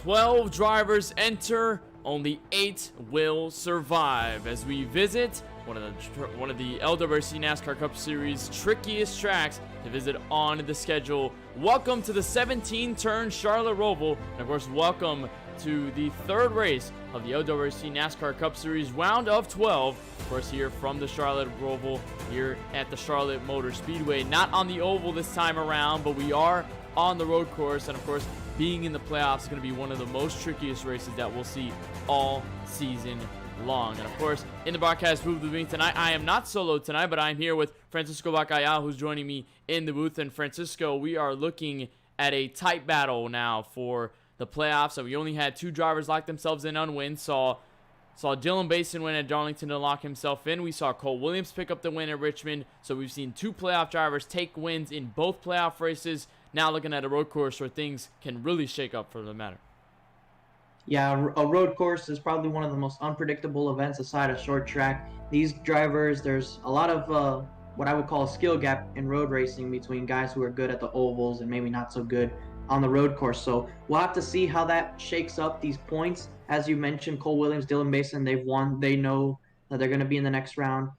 12 drivers enter, only 8 will survive as we visit one of the LWRC NASCAR Cup Series trickiest tracks to visit on the schedule. Welcome to the 17-turn Charlotte Roval, and of course welcome to the third race of the LWRC NASCAR Cup Series round of 12. Of course, here from the Charlotte Roval, here at the Charlotte Motor Speedway. Not on the oval this time around, but we are on the road course, and of course, being in the playoffs is going to be one of the most trickiest races that we'll see all season long. And of course, in the broadcast booth with me tonight, I am not solo tonight, but I'm here with Francisco Bacallao, who's joining me in the booth. And Francisco, we are looking at a tight battle now for the playoffs. So we only had 2 drivers lock themselves in on wins. Saw Dylan Basin win at Darlington to lock himself in. We saw Cole Williams pick up the win at Richmond. So we've seen 2 playoff drivers take wins in both playoff races. Now looking at a road course where things can really shake up for the matter. Yeah, a road course is probably one of the most unpredictable events aside of short track. These drivers, there's a lot of what I would call a skill gap in road racing between guys who are good at the ovals and maybe not so good on the road course. So we'll have to see how that shakes up these points. As you mentioned, Cole Williams, Dylan Basin, they've won. They know that they're going to be in the next round.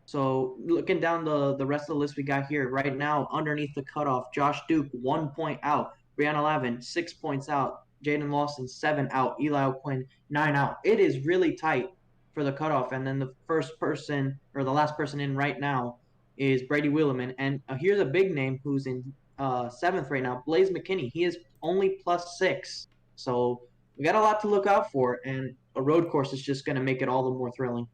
So looking down the rest of the list we got here, right now, underneath the cutoff, Josh Duke, 1 point out. Brianna Lavin, 6 points out. Jaden Lawson, 7 out. Eli O'Quinn, 9 out. It is really tight for the cutoff. And then the first person, or the last person in right now, is Brady Wheeleman. And here's a big name who's in 7th right now, Blaze McKinney. He is only +6. So we got a lot to look out for. And a road course is just going to make it all the more thrilling.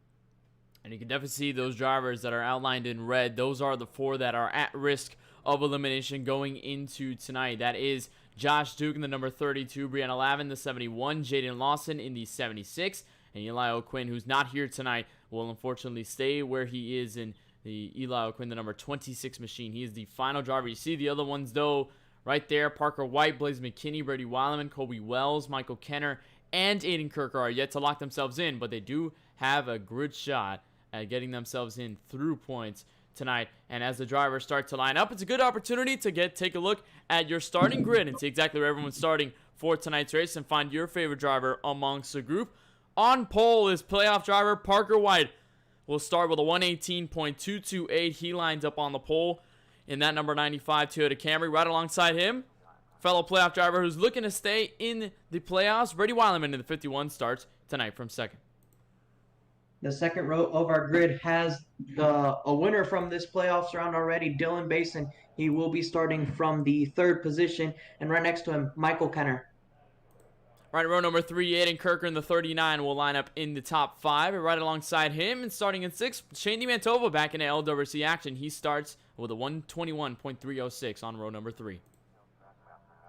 And you can definitely see those drivers that are outlined in red. Those are the 4 that are at risk of elimination going into tonight. That is Josh Duke in the number 32, Brianna Lavin, the 71, Jaden Lawson in the 76, and Eli O'Quinn, who's not here tonight, will unfortunately stay where he is in the Eli O'Quinn, the number 26 machine. He is the final driver. You see the other ones, though, right there. Parker White, Blaze McKinney, Brady Weileman, Colby Wells, Michael Kenner, and Aiden Kirker are yet to lock themselves in, but they do have a good shot at getting themselves in through points tonight. And as the drivers start to line up, it's a good opportunity to take a look at your starting grid and see exactly where everyone's starting for tonight's race and find your favorite driver amongst the group. On pole is playoff driver Parker White. We'll start with a 118.228. He lines up on the pole in that number 95 Toyota Camry. Right alongside him, fellow playoff driver who's looking to stay in the playoffs, Brady Weileman in the 51 starts tonight from second. The second row of our grid has a winner from this playoffs round already, Dylan Basin. He will be starting from the 3rd position, and right next to him, Michael Kenner. Right, row number 3, Aiden Kirker in the 39 will line up in the top 5. And right alongside him and starting in 6th, Shane DiMantova back into LWRC action. He starts with a 121.306 on row number 3.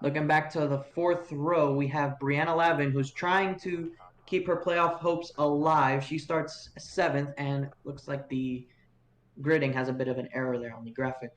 Looking back to the 4th row, we have Brianna Lavin, who's trying to keep her playoff hopes alive. She starts 7th, and looks like the gridding has a bit of an error there on the graphic.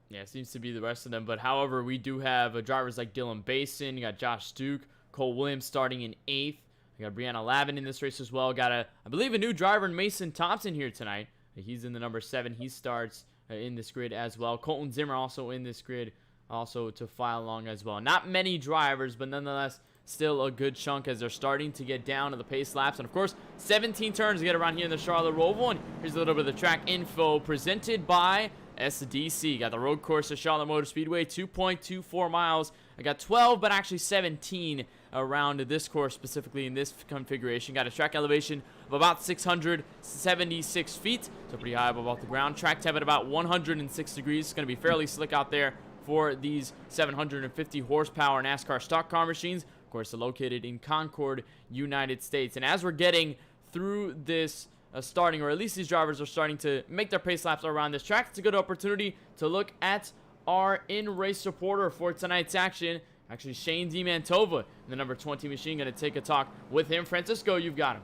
Yeah, it seems to be the rest of them. But however, we do have drivers like Dylan Basin. You got Josh Duke, Cole Williams starting in 8th. We got Brianna Lavin in this race as well. Got I believe a new driver in Mason Thompson here tonight. He's in the number 7. He starts in this grid as well. Colton Zimmer also in this grid, also to file along as well. Not many drivers, but nonetheless, still a good chunk as they're starting to get down to the pace laps. And of course, 17 turns to get around here in the Charlotte Roval. And here's a little bit of the track info presented by SDC. Got the road course at Charlotte Motor Speedway, 2.24 miles. I got 12, but actually 17 around this course, specifically in this configuration. Got a track elevation of about 676 feet, so pretty high above the ground. Track temp at about 106 degrees. It's going to be fairly slick out there for these 750 horsepower NASCAR stock car machines. Of course, they're located in Concord, United States. And as we're getting through this starting, or at least these drivers are starting to make their pace laps around this track, it's a good opportunity to look at our in-race supporter for tonight's action. Actually, Shane DiMantova, the number 20 machine. Going to take a talk with him. Francisco, you've got him.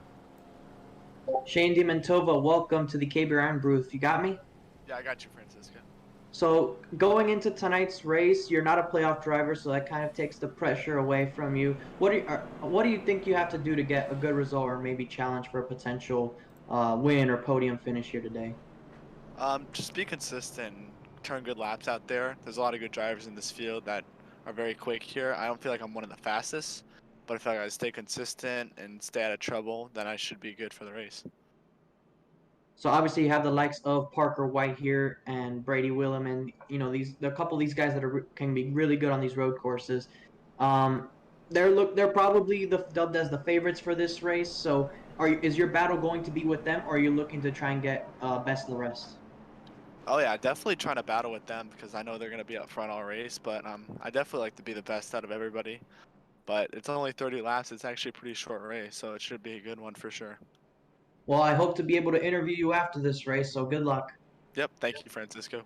Shane DiMantova, welcome to the KBRN booth. You got me? Yeah, I got you, Francisco. So going into tonight's race, you're not a playoff driver, so that kind of takes the pressure away from you. What do you think you have to do to get a good result, or maybe challenge for a potential win or podium finish here today? Just be consistent, turn good laps out there. There's a lot of good drivers in this field that are very quick here. I don't feel like I'm one of the fastest, But if I stay consistent and stay out of trouble, then I should be good for the race. So obviously you have the likes of Parker White here and Brady Willem, and a couple of these guys that can be really good on these road courses. They're probably dubbed as the favorites for this race. So is your battle going to be with them, or are you looking to try and get best of the rest? Oh yeah, definitely trying to battle with them because I know they're gonna be up front all race. But I definitely like to be the best out of everybody. But it's only 30 laps. It's actually a pretty short race, so it should be a good one for sure. Well, I hope to be able to interview you after this race, so good luck. Yep, thank you, Francisco.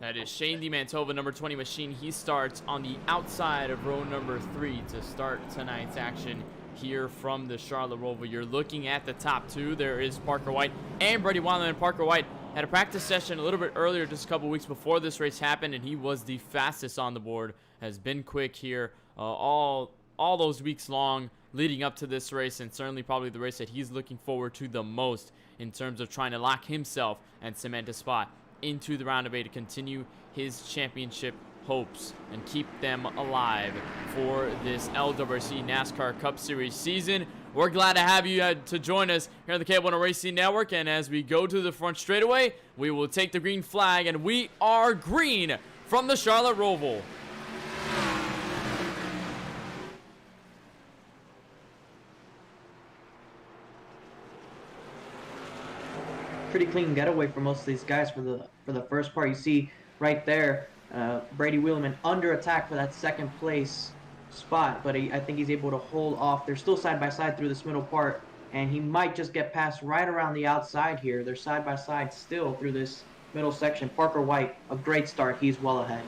That is Shane DiMantova, number 20 machine. He starts on the outside of row number 3 to start tonight's action here from the Charlotte Roval. You're looking at the top 2. There is Parker White and Brady Wildman. Parker White had a practice session a little bit earlier, just a couple weeks before this race happened, and he was the fastest on the board. Has been quick here all those weeks long leading up to this race, and certainly probably the race that he's looking forward to the most in terms of trying to lock himself and cement a spot into the round of 8 to continue his championship hopes and keep them alive for this LWRC NASCAR Cup Series season. We're glad to have you to join us here on the KBueno Racing Network, and as we go to the front straightaway, we will take the green flag, and we are green from the Charlotte Roval. Pretty clean getaway for most of these guys for the first part. You see right there, Brady Wheelman under attack for that second place spot, but I think he's able to hold off. They're still side by side through this middle part, and he might just get past right around the outside here. They're side by side still through this middle section. Parker White, a great start. He's well ahead.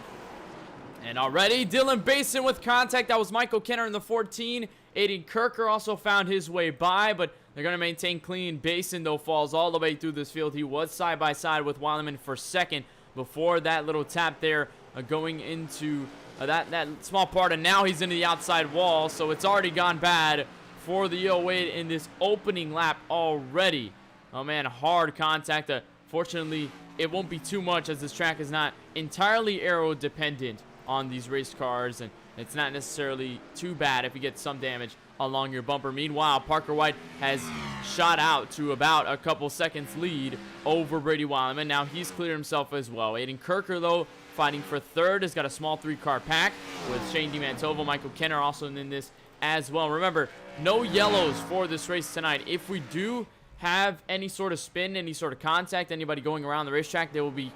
And already Dylan Basin with contact. That was Michael Kenner in the 14. Aiden Kirker also found his way by, but they're going to maintain clean. Basin, though, falls all the way through this field. He was side by side with Wildman for second before that little tap there going into that small part, and now he's into the outside wall, so it's already gone bad for the 08 in this opening lap already. Oh man, hard contact. Fortunately, it won't be too much as this track is not entirely aero dependent on these race cars, and it's not necessarily too bad if you get some damage along your bumper. Meanwhile, Parker White has shot out to about a couple seconds lead over Brady Wildman. Now he's cleared himself as well. Aiden Kirker, though, fighting for third, has got a small 3-car pack with Shane DiMantova. Michael Kenner also in this as well. Remember, no yellows for this race tonight. If we do have any sort of spin, any sort of contact, anybody going around the racetrack, they will be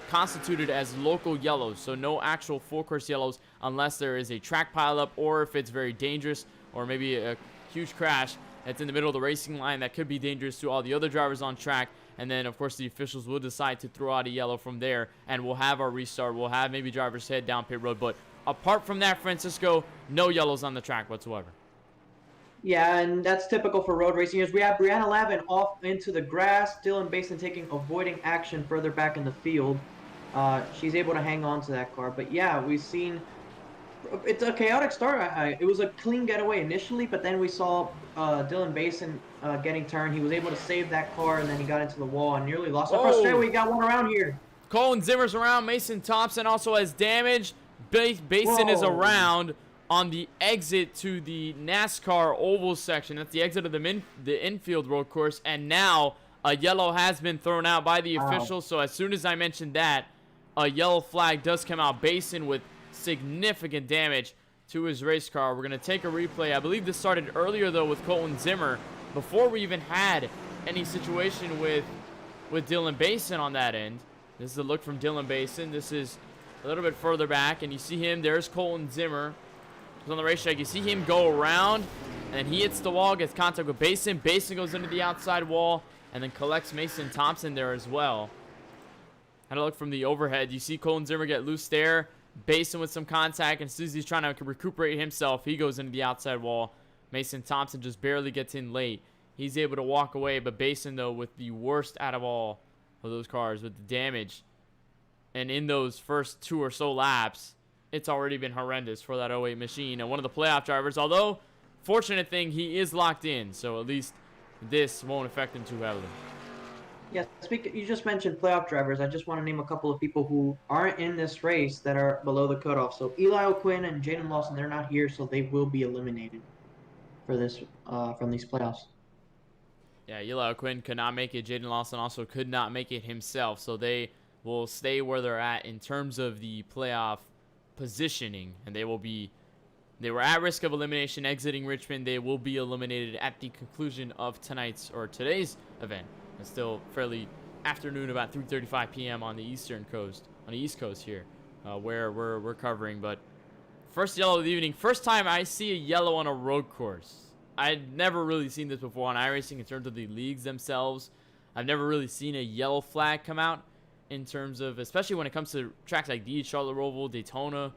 constituted as local yellows, so no actual full course yellows unless there is a track pileup or if it's very dangerous or maybe a huge crash that's in the middle of the racing line that could be dangerous to all the other drivers on track. And then, of course, the officials will decide to throw out a yellow from there, and we'll have our restart. We'll have maybe drivers head down pit road. But apart from that, Francisco, no yellows on the track whatsoever. Yeah, and that's typical for road racing. We have Brianna Lavin off into the grass. Dylan Basin avoiding action further back in the field. She's able to hang on to that car. But yeah, we've seen it's a chaotic start. It was a clean getaway initially, but then we saw Dylan Basin getting turned. He was able to save that car, and then he got into the wall and nearly lost. The first straight, we got one around here. Colin Zimmer's around. Mason Thompson also has damage. Basin is around on the exit to the NASCAR oval section. That's the exit of the infield road course. And now a yellow has been thrown out by the officials. So as soon as I mentioned that, a yellow flag does come out. Basin with significant damage to his race car. We're going to take a replay. I believe this started earlier, though, with Colin Zimmer, before we even had any situation with Dylan Basin on that end. This is a look from Dylan Basin. This is a little bit further back, and you see him. There's Colin Zimmer. He's on the racetrack. You see him go around, and he hits the wall, gets contact with Basin. Basin goes into the outside wall, and then collects Mason Thompson there as well. Had a look from the overhead. You see Colin Zimmer get loose there. Basin with some contact, and as soon as he's trying to recuperate himself, he goes into the outside wall. Mason Thompson just barely gets in late. He's able to walk away, but Basin, though, with the worst out of all of those cars, with the damage. And in those first 2 or so laps, it's already been horrendous for that 08 machine. And one of the playoff drivers, although, fortunate thing, he is locked in, so at least this won't affect him too heavily. Yeah, you just mentioned playoff drivers. I just want to name a couple of people who aren't in this race that are below the cutoff. So Eli O'Quinn and Jaden Lawson, they're not here, so they will be eliminated for this from these playoffs. Yeah, Eli Quinn could not make it. Jaden Lawson also could not make it himself. So they will stay where they're at in terms of the playoff positioning. And they were at risk of elimination exiting Richmond. They will be eliminated at the conclusion of today's event. It's still fairly afternoon, about 3:35 p.m. on the East Coast here, where we're covering. But first yellow of the evening. First time I see a yellow on a road course. I'd never really seen this before on iRacing in terms of the leagues themselves. I've never really seen a yellow flag come out in terms of, especially when it comes to tracks like these, Charlotte Roval, Daytona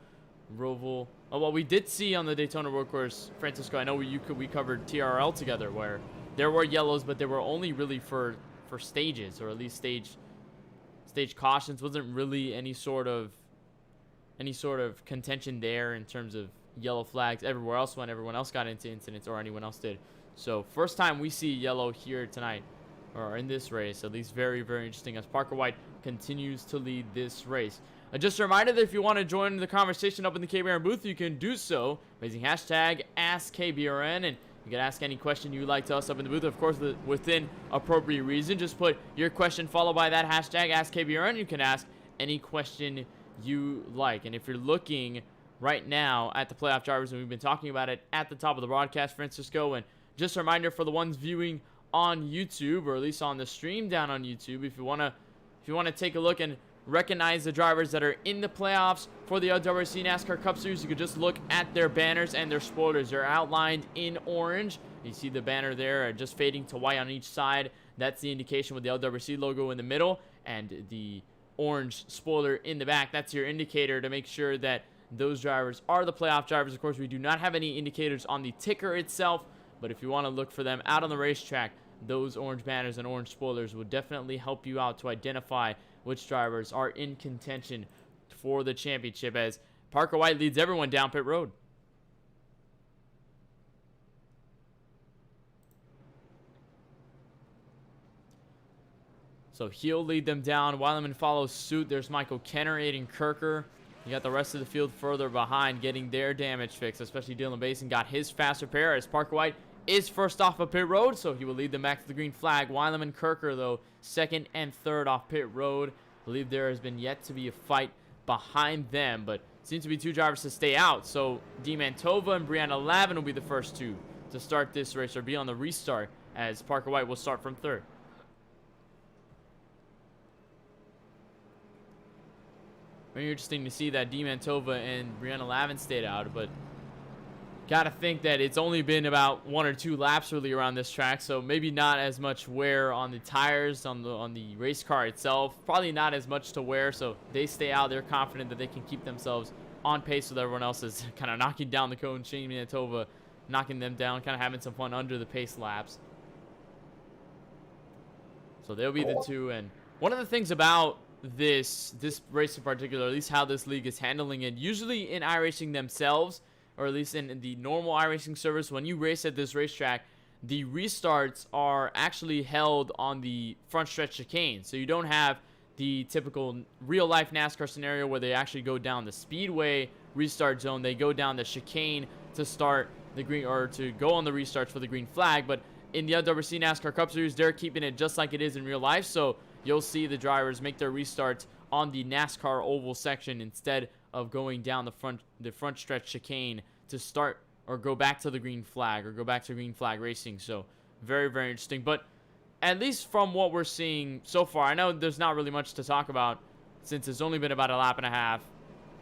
Roval. Oh, well, we did see on the Daytona road course, Francisco, I know we covered TRL together, where there were yellows, but they were only really for stages, or at least stage cautions. Wasn't really any sort of contention there in terms of yellow flags everywhere else when everyone else got into incidents, or anyone else did. So first time we see yellow here tonight, or in this race, at least. Very, very interesting as Parker White continues to lead this race. Just a reminder that if you want to join the conversation up in the KBRN booth, you can do so using hashtag AskKBRN, and you can ask any question you like to us up in the booth, of course, within appropriate reason. Just put your question followed by that hashtag AskKBRN. You can ask any question you like. And if you're looking right now at the playoff drivers, and we've been talking about it at the top of the broadcast, Francisco, and just a reminder for the ones viewing on YouTube, or at least on the stream down on YouTube, if you want to take a look and recognize the drivers that are in the playoffs for the LWRC NASCAR Cup Series, you could just look at their banners and their spoilers. They're outlined in orange. You see the banner there just fading to white on each side. That's the indication with the LWRC logo in the middle, and the orange spoiler in the back. That's your indicator to make sure that those drivers are the playoff drivers. Of course, we do not have any indicators on the ticker itself, but if you want to look for them out on the racetrack, those orange banners and orange spoilers will definitely help you out to identify which drivers are in contention for the championship, as Parker White leads everyone down pit road. So he'll lead them down. Weileman follows suit. There's Michael Kenner, Aiden Kirker. You got the rest of the field further behind, getting their damage fixed, especially Dylan Basin got his faster pair, as Parker White is first off of pit road, so he will lead them back to the green flag. Weileman Kirker, though, second and third off pit road. I believe there has been yet to be a fight behind them, but seems to be two drivers to stay out. So D. Mantova and Brianna Lavin will be the first two to start this race, or be on the restart, as Parker White will start from third. Very interesting to see that D. Mantova and Brianna Lavin stayed out, but gotta think that it's only been about 1 or 2 laps really around this track, so maybe not as much wear on the tires, on the race car itself. Probably not as much to wear, so they stay out. They're confident that they can keep themselves on pace with everyone else, is kind of knocking down the cone. Shane Mantova knocking them down, kind of having some fun under the pace laps. So they'll be the two. And one of the things about this race in particular, at least how this league is handling it, usually in iRacing themselves, or at least in the normal iRacing service, when you race at this racetrack, the restarts are actually held on the front stretch chicane. So you don't have the typical real-life NASCAR scenario where they actually go down the speedway restart zone. They go down the chicane to start the green, or to go on the restarts for the green flag. But in the LWRC NASCAR Cup Series, they're keeping it just like it is in real life. So you'll see the drivers make their restarts on the NASCAR oval section instead of going down the front stretch chicane to start, or go back to the green flag, or go back to green flag racing. So very, very interesting. But at least from what we're seeing so far, I know there's not really much to talk about since it's only been about a lap and a half.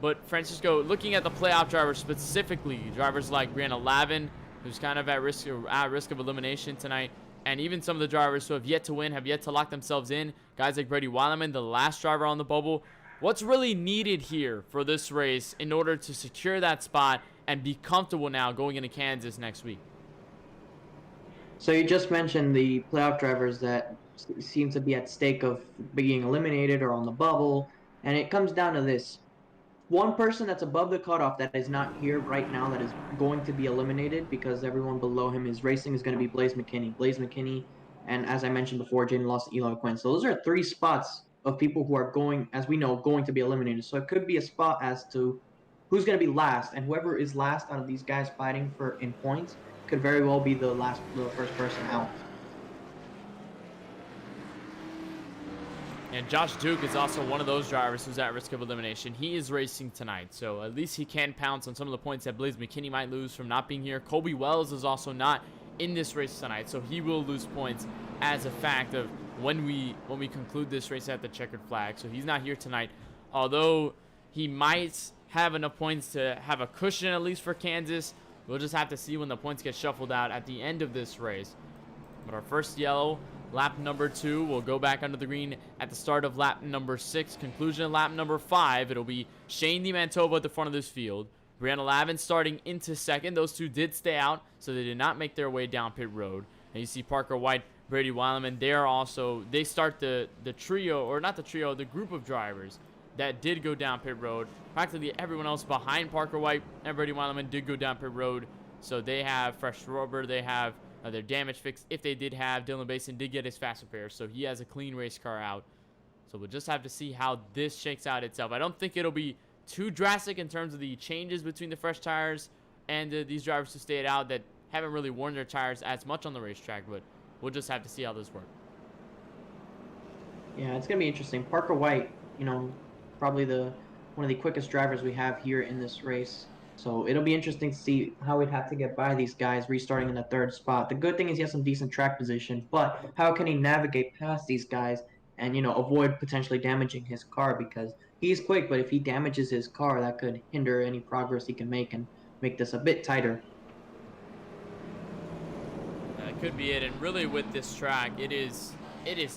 But Francisco, looking at the playoff drivers specifically, drivers like Brianna Lavin, who's kind of at risk of elimination tonight, and even some of the drivers who have yet to win, have yet to lock themselves in, guys like Brady Weileman, the last driver on the bubble. What's really needed here for this race in order to secure that spot and be comfortable now going into Kansas next week? So you just mentioned the playoff drivers that seem to be at stake of being eliminated or on the bubble, and it comes down to this. One person that's above the cutoff that is not here right now, that is going to be eliminated because everyone below him is racing, is going to be Blaze McKinney. Blaze McKinney And as I mentioned before, Jaden lost to Eloy Quinn. So those are 3 spots of people who are going, as we know, going to be eliminated. So it could be a spot as to who's going to be last, and whoever is last out of these guys fighting for in points could very well be the first person out. And Josh Duke is also one of those drivers who's at risk of elimination. He is racing tonight, so at least he can pounce on some of the points that Blaze McKinney might lose from not being here. Colby Wells is also not in this race tonight, so he will lose points as a fact of when we conclude this race at the checkered flag. So he's not here tonight, although he might have enough points to have a cushion at least for Kansas. We'll just have to see when the points get shuffled out at the end of this race. But our first yellow, lap number 2, will go back under the green at the start of lap number 6. Conclusion of lap number 5, it'll be Shane DiMantova at the front of this field. Brianna Lavin starting into second. Those two did stay out, so they did not make their way down pit road. And you see Parker White, Brady Weileman, they start the trio, or not the trio, the group of drivers that did go down pit road. Practically everyone else behind Parker White and Brady Weileman did go down pit road. So they have fresh rubber, they have their damage fixed. If they did have, Dylan Basin did get his fast repair, so he has a clean race car out. So we'll just have to see how this shakes out itself. I don't think it'll be too drastic in terms of the changes between the fresh tires and these drivers who stayed out that haven't really worn their tires as much on the racetrack, but we'll just have to see how this works. Yeah, it's going to be interesting. Parker White, probably one of the quickest drivers we have here in this race. So it'll be interesting to see how we'd have to get by these guys restarting in the 3rd spot. The good thing is he has some decent track position, but how can he navigate past these guys and, avoid potentially damaging his car? Because he's quick, but if he damages his car, that could hinder any progress he can make and make this a bit tighter. That could be it. And really with this track, it is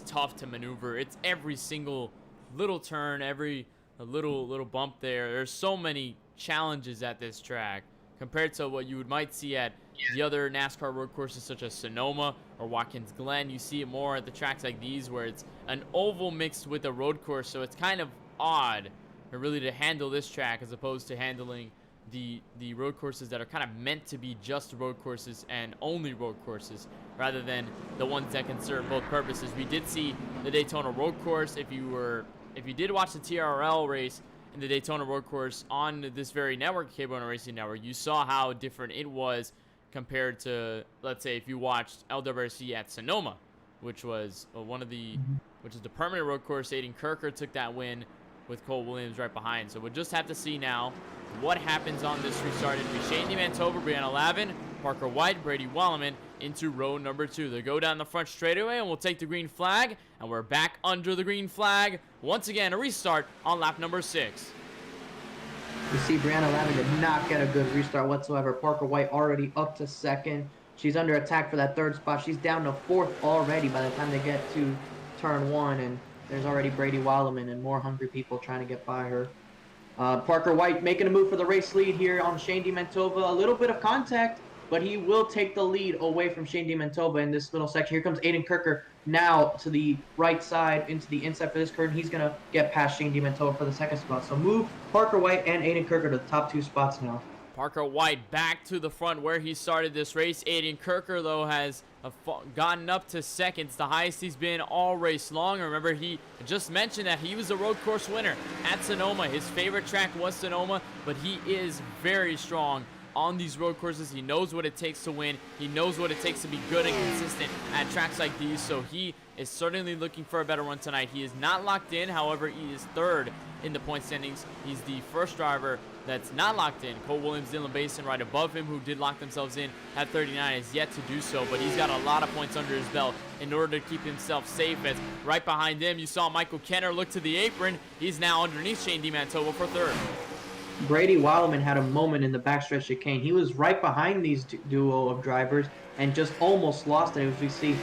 tough to maneuver. It's every single little turn, every little bump there. There's so many challenges at this track compared to what you might see at the other NASCAR road courses such as Sonoma or Watkins Glen. You see it more at the tracks like these where it's an oval mixed with a road course, so it's kind of odd really to handle this track as opposed to handling the road courses that are kind of meant to be just road courses and only road courses rather than the ones that can serve both purposes. We did see the Daytona road course. If you did watch the TRL race in the Daytona road course on this very network, KBueno Racing Network, you saw how different it was compared to, let's say, if you watched LWRC at Sonoma, which was which is the permanent road course. Aiden Kirker took that win with Cole Williams right behind. So we'll just have to see now what happens on this restart. It'll be Shane DiMantova, Brianna Lavin, Parker White, Brady Weileman into row number 2. They go down the front straightaway and we'll take the green flag, and we're back under the green flag. Once again, a restart on lap number 6. You see Brianna Lavin did not get a good restart whatsoever. Parker White already up to 2nd. She's under attack for that 3rd spot. She's down to 4th already by the time they get to turn 1, and there's already Brady Weileman and more hungry people trying to get by her. Parker White making a move for the race lead here on Shane DiMantova. A little bit of contact, but he will take the lead away from Shane DiMantova in this middle section. Here comes Aiden Kirker now to the right side, into the inside for this curtain. He's going to get past Shane DiMantova for the 2nd spot. So move Parker White and Aiden Kirker to the top 2 spots now. Parker White back to the front where he started this race. Aiden Kirker, though, has gotten up to 2nd. It's the highest he's been all race long. Remember, he just mentioned that he was a road course winner at Sonoma. His favorite track was Sonoma, but he is very strong on these road courses. He knows what it takes to win. He knows what it takes to be good and consistent at tracks like these, so he is certainly looking for a better one tonight. He is not locked in. However, he is 3rd in the point standings. He's the first driver that's not locked in. Cole Williams, Dylan Basin right above him, who did lock themselves in at 39, is yet to do so, but he's got a lot of points under his belt in order to keep himself safe. As right behind him, you saw Michael Kenner look to the apron. He's now underneath Shane DiMantova for 3rd. Brady Weileman had a moment in the backstretch chicane. He was right behind these duo of drivers and just almost lost it. As we see,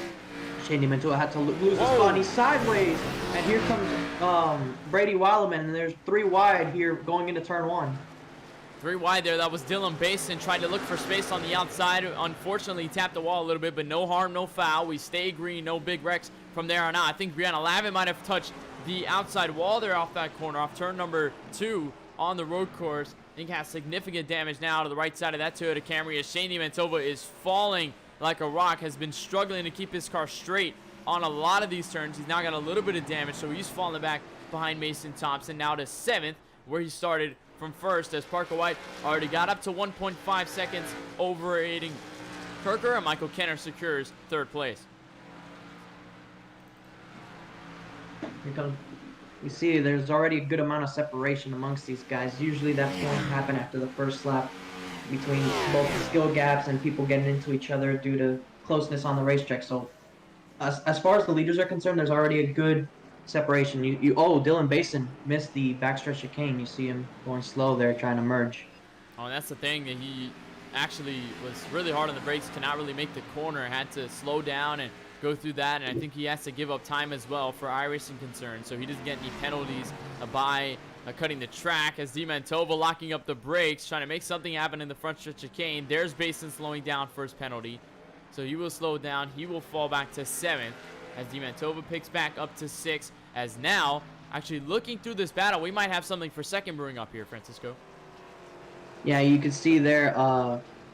Shane DiMantova had to lose the spot. He's sideways, and here comes Brady Weileman, and there's 3 wide here going into turn 1. 3 wide there. That was Dylan Basin trying to look for space on the outside. Unfortunately, he tapped the wall a little bit, but no harm, no foul. We stay green, no big wrecks from there on out. I think Brianna Lavin might have touched the outside wall there off that corner, off turn number 2 on the road course. I think has significant damage now to the right side of that Toyota Camry as Shane DiMantova is falling like a rock, has been struggling to keep his car straight on a lot of these turns. He's now got a little bit of damage, so he's falling back behind Mason Thompson, now to 7th, where he started from 1st, as Parker White already got up to 1.5 seconds over Aiden Kirker, and Michael Kenner secures 3rd place. Here comes. You see, there's already a good amount of separation amongst these guys. Usually that's going to happen after the first lap between both the skill gaps and people getting into each other due to closeness on the racetrack. So as far as the leaders are concerned, there's already a good separation. Oh, Dylan Basin missed the backstretch chicane. You see him going slow there, trying to merge. Oh, and that's the thing, that he actually was really hard on the brakes, cannot really make the corner, had to slow down and go through that, and I think he has to give up time as well for iRacing concerns, so he doesn't get any penalties by cutting the track, as Demantova locking up the brakes, trying to make something happen in the front stretch chicane. There's Basin slowing down for his penalty, so he will slow down. He will fall back to 7th, as Demantova picks back up to 6th, as now, actually looking through this battle, we might have something for second brewing up here, Francisco. Yeah, you can see there,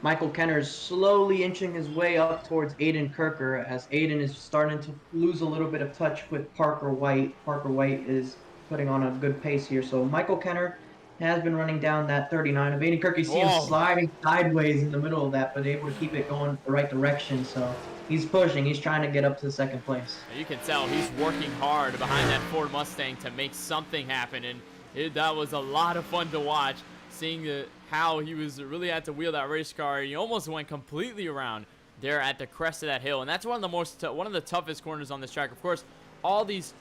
Michael Kenner is slowly inching his way up towards Aiden Kirker, as Aiden is starting to lose a little bit of touch with Parker White. Parker White is putting on a good pace here. So Michael Kenner has been running down that 39 of Aiden Kirker. You see him sliding sideways in the middle of that, but able to keep it going the right direction. So he's pushing. He's trying to get up to 2nd place. You can tell he's working hard behind that Ford Mustang to make something happen, and that was a lot of fun to watch, seeing how he was really had to wheel that race car. He almost went completely around there at the crest of that hill, and that's one of the toughest corners on this track. Of course, all these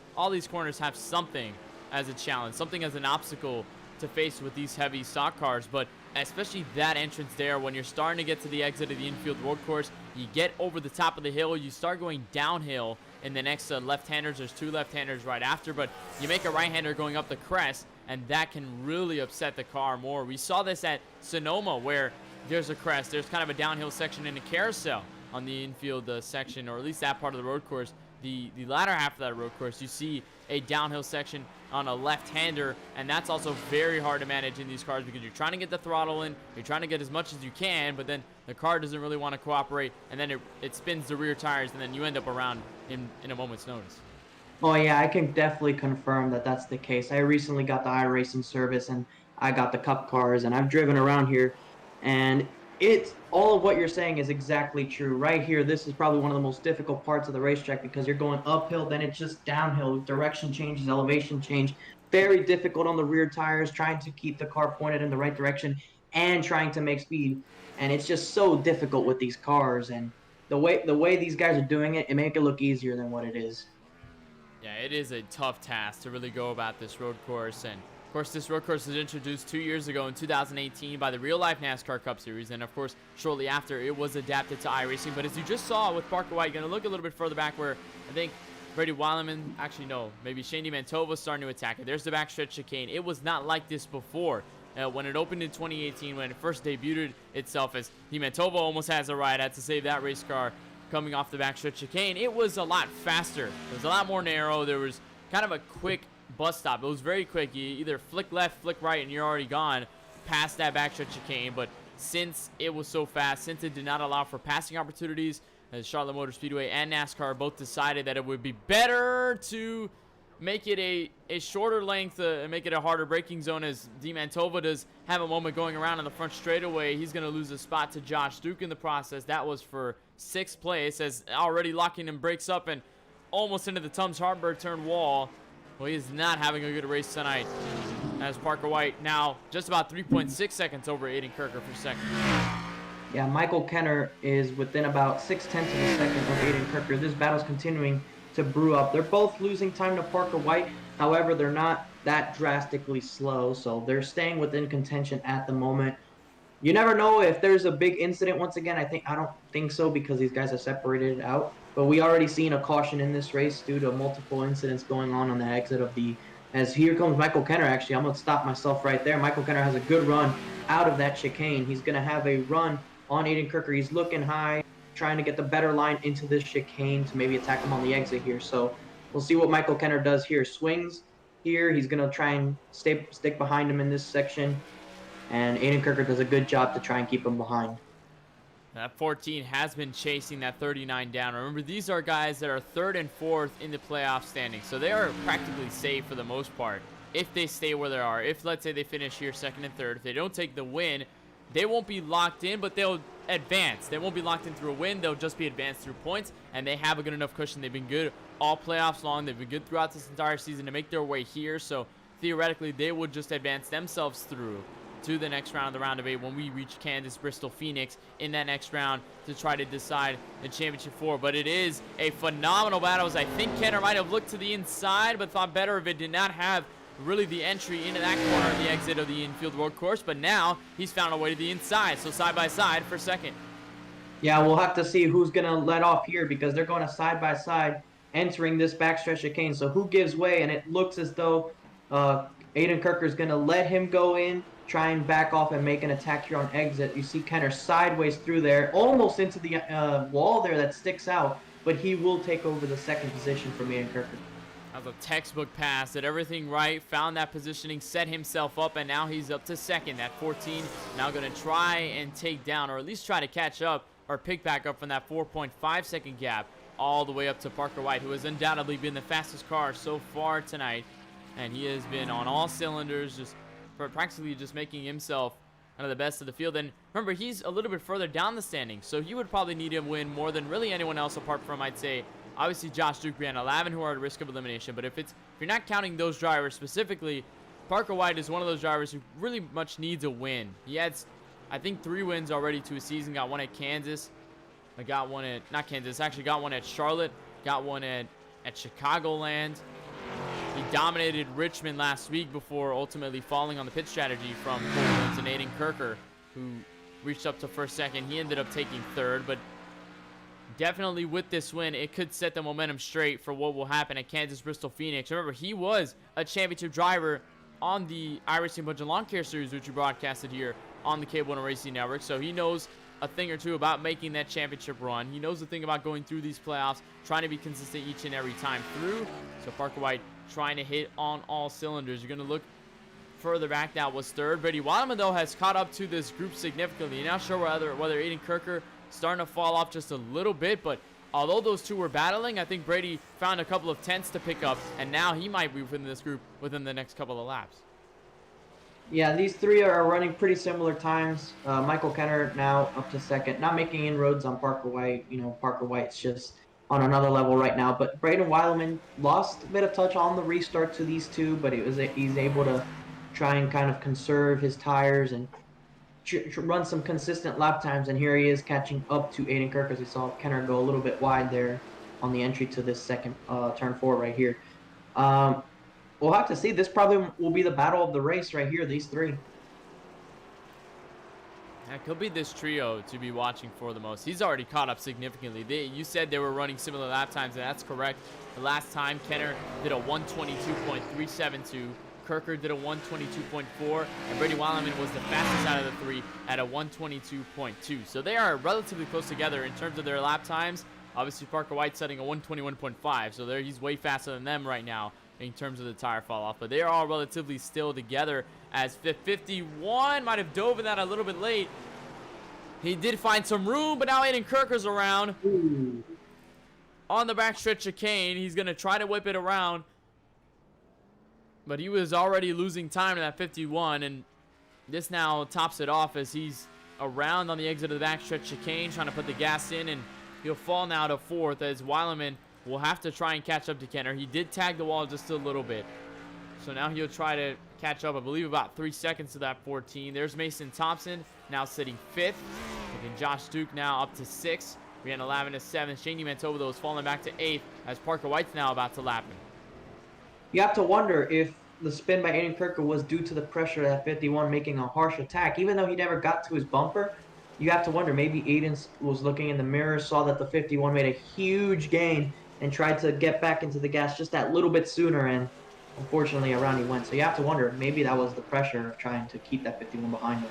corners have something as a challenge, something as an obstacle to face with these heavy stock cars, but especially that entrance there, when you're starting to get to the exit of the infield road course, you get over the top of the hill, you start going downhill in the next left-handers. There's 2 left-handers right after, but you make a right-hander going up the crest, and that can really upset the car more. We saw this at Sonoma, where there's a crest, there's kind of a downhill section in a carousel on the infield section, or at least that part of the road course. The latter half of that road course, you see a downhill section on a left-hander, and that's also very hard to manage in these cars, because you're trying to get the throttle in, you're trying to get as much as you can, but then the car doesn't really want to cooperate, and then it spins the rear tires, and then you end up around in a moment's notice. Oh yeah, I can definitely confirm that that's the case. I recently got the iRacing service, and I got the Cup cars, and I've driven around here, and it's all of what you're saying is exactly true. Right here, this is probably one of the most difficult parts of the racetrack, because you're going uphill, then it's just downhill, direction changes, elevation change. Very difficult on the rear tires, trying to keep the car pointed in the right direction and trying to make speed. And it's just so difficult with these cars, and the way these guys are doing it, it make it look easier than what it is. Yeah, it is a tough task to really go about this road course, and of course this road course was introduced 2 years ago in 2018 by the Real Life NASCAR Cup Series, and of course shortly after it was adapted to iRacing. But as you just saw with Parker White, going to look a little bit further back, where I think Brady Weileman, actually no, maybe Shane Demantova starting to attack it. There's the backstretch chicane. It was not like this before. When it opened in 2018, when it first debuted itself, as Demantova almost has a ride, had to save that race car coming off the backstretch chicane. It was a lot faster. It was a lot more narrow. There was kind of a quick bus stop. It was very quick. You either flick left, flick right, and you're already gone past that backstretch chicane. But since it was so fast, since it did not allow for passing opportunities, Charlotte Motor Speedway and NASCAR both decided that it would be better to make it a shorter length and make it a harder braking zone, as Demantova does have a moment going around on the front straightaway. He's going to lose a spot to Josh Duke in the process. That was for 6th place, as already locking him brakes up and almost into the Tums Harbor turn wall. Well, he is not having a good race tonight, as Parker White now just about 3.6 seconds over Aiden Kirker for second. Yeah, Michael Kenner is within about 0.6 of a second of Aiden Kirker. This battle's continuing to brew up. They're both losing time to Parker White. However, they're not that drastically slow, so they're staying within contention at the moment. You never know if there's a big incident once again. I don't think so, because these guys are separated out. But we already seen a caution in this race due to multiple incidents going on the exit of the. As here comes Michael Kenner. Actually, I'm gonna stop myself right there. Michael Kenner has a good run out of that chicane. He's gonna have a run on Aiden Kirker. He's looking high, trying to get the better line into this chicane to maybe attack him on the exit here. So we'll see what Michael Kenner does here. Swings here. He's going to try and stick behind him in this section. And Aiden Kirker does a good job to try and keep him behind. That 14 has been chasing that 39 down. Remember, these are guys that are 3rd and 4th in the playoff standings, so they are practically safe for the most part if they stay where they are. If, let's say, they finish here 2nd and 3rd, if they don't take the win, they won't be locked in, but they'll advance. They won't be locked in through a win. They'll just be advanced through points, and they have a good enough cushion. They've been good all playoffs long. They've been good throughout this entire season to make their way here, so theoretically, they would just advance themselves through to the next round, the round of 8, when we reach Kansas, Bristol, Phoenix in that next round to try to decide the championship 4. But it is a phenomenal battle, as I think Kenner might have looked to the inside, but thought better of it. Did not have really the entry into that corner of the exit of the infield road course, but now he's found a way to the inside, so side by side for second. Yeah, we'll have to see who's going to let off here, because they're going to side by side entering this backstretch chicane. So who gives way? And it looks as though Aiden Kirker's going to let him go in, try and back off and make an attack here on exit. You see Kenner sideways through there, almost into the wall there that sticks out, but he will take over the second position from Aiden Kirker. That was a textbook pass, did everything right, found that positioning, set himself up, and now he's up to second. That 14 now going to try and take down, or at least try to catch up or pick back up from that 4.5 second gap all the way up to Parker White, who has undoubtedly been the fastest car so far tonight. And he has been on all cylinders, just practically just making himself one of the best of the field. And remember, he's a little bit further down the standings, so you would probably need him win more than really anyone else, apart from, I'd say, obviously Josh Duke, Brianna Lavin, who are at risk of elimination. But if you're not counting those drivers specifically, Parker White is one of those drivers who really much needs a win. He had, I think, 3 wins already to his season. Got one at Kansas. I got one at, not Kansas, actually got one at Charlotte. Got one at Chicagoland. He dominated Richmond last week before ultimately falling on the pit strategy from Cole Williams and Aiden Kirker, who reached up to first, second. He ended up taking 3rd, but definitely with this win, it could set the momentum straight for what will happen at Kansas, Bristol, Phoenix. Remember, he was a championship driver on the iRacing Bunch of Lawn Care Series, which we broadcasted here on the KBueno Racing Network, so he knows a thing or two about making that championship run. He knows a thing about going through these playoffs, trying to be consistent each and every time through. So Parker White trying to hit on all cylinders. You're going to look further back. That was 3rd. Brady Wildman, though, has caught up to this group significantly. You're not sure whether Aiden Kirker starting to fall off just a little bit, but although those two were battling, I think Brady found a couple of tenths to pick up, and now he might be within this group within the next couple of laps. Yeah, these 3 are running pretty similar times. Michael Kenner now up to second, not making inroads on Parker White. You know, Parker White's just on another level right now. But Braden Weilman lost a bit of touch on the restart to these 2, but he's able to try and kind of conserve his tires and run some consistent lap times. And here he is catching up to Aiden Kirker, as we saw Kenner go a little bit wide there on the entry to this second turn 4 right here. We'll have to see. This probably will be the battle of the race right here, these 3. That could be this trio to be watching for the most. He's already caught up significantly. You said they were running similar lap times, and that's correct. The last time, Kenner did a 122.372. Kirker did a 122.4, and Brady Wildman was the fastest out of the 3 at a 122.2. So they are relatively close together in terms of their lap times. Obviously, Parker White setting a 121.5, so he's way faster than them right now in terms of the tire fall off, but they are all relatively still together, as 51 might have dove in that a little bit late. He did find some room, but now Aiden Kirker's around. Ooh. On the backstretch chicane. He's going to try to whip it around, but he was already losing time to that 51, and this now tops it off as he's around on the exit of the backstretch chicane, trying to put the gas in, and he'll fall now to 4th as Weileman will have to try and catch up to Kenner. He did tag the wall just a little bit, so now he'll try to catch up, I believe, about 3 seconds to that 14. There's Mason Thompson now sitting 5th. And Josh Duke now up to 6th. Brianna Lavin to 7th. Shane Mantoba, though, is falling back to 8th as Parker White's now about to lap him. You have to wonder if the spin by Aiden Kirker was due to the pressure of that 51 making a harsh attack. Even though he never got to his bumper, you have to wonder, maybe Aiden was looking in the mirror, saw that the 51 made a huge gain, and tried to get back into the gas just that little bit sooner, and unfortunately around he went. So you have to wonder, maybe that was the pressure of trying to keep that 51 behind him.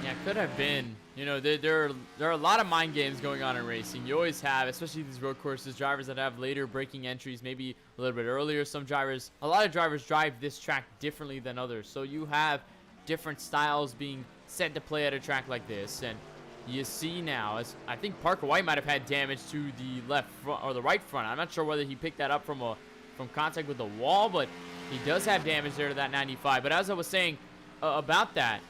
Yeah, could have been. You know, there are a lot of mind games going on in racing. You always have, especially these road courses, drivers that have later braking entries, maybe a little bit earlier. A lot of drivers drive this track differently than others. So you have different styles being set to play at a track like this. And you see now, as I think Parker White might have had damage to the left front or the right front. I'm not sure whether he picked that up from contact with the wall, but he does have damage there to that 95. But as I was saying about that,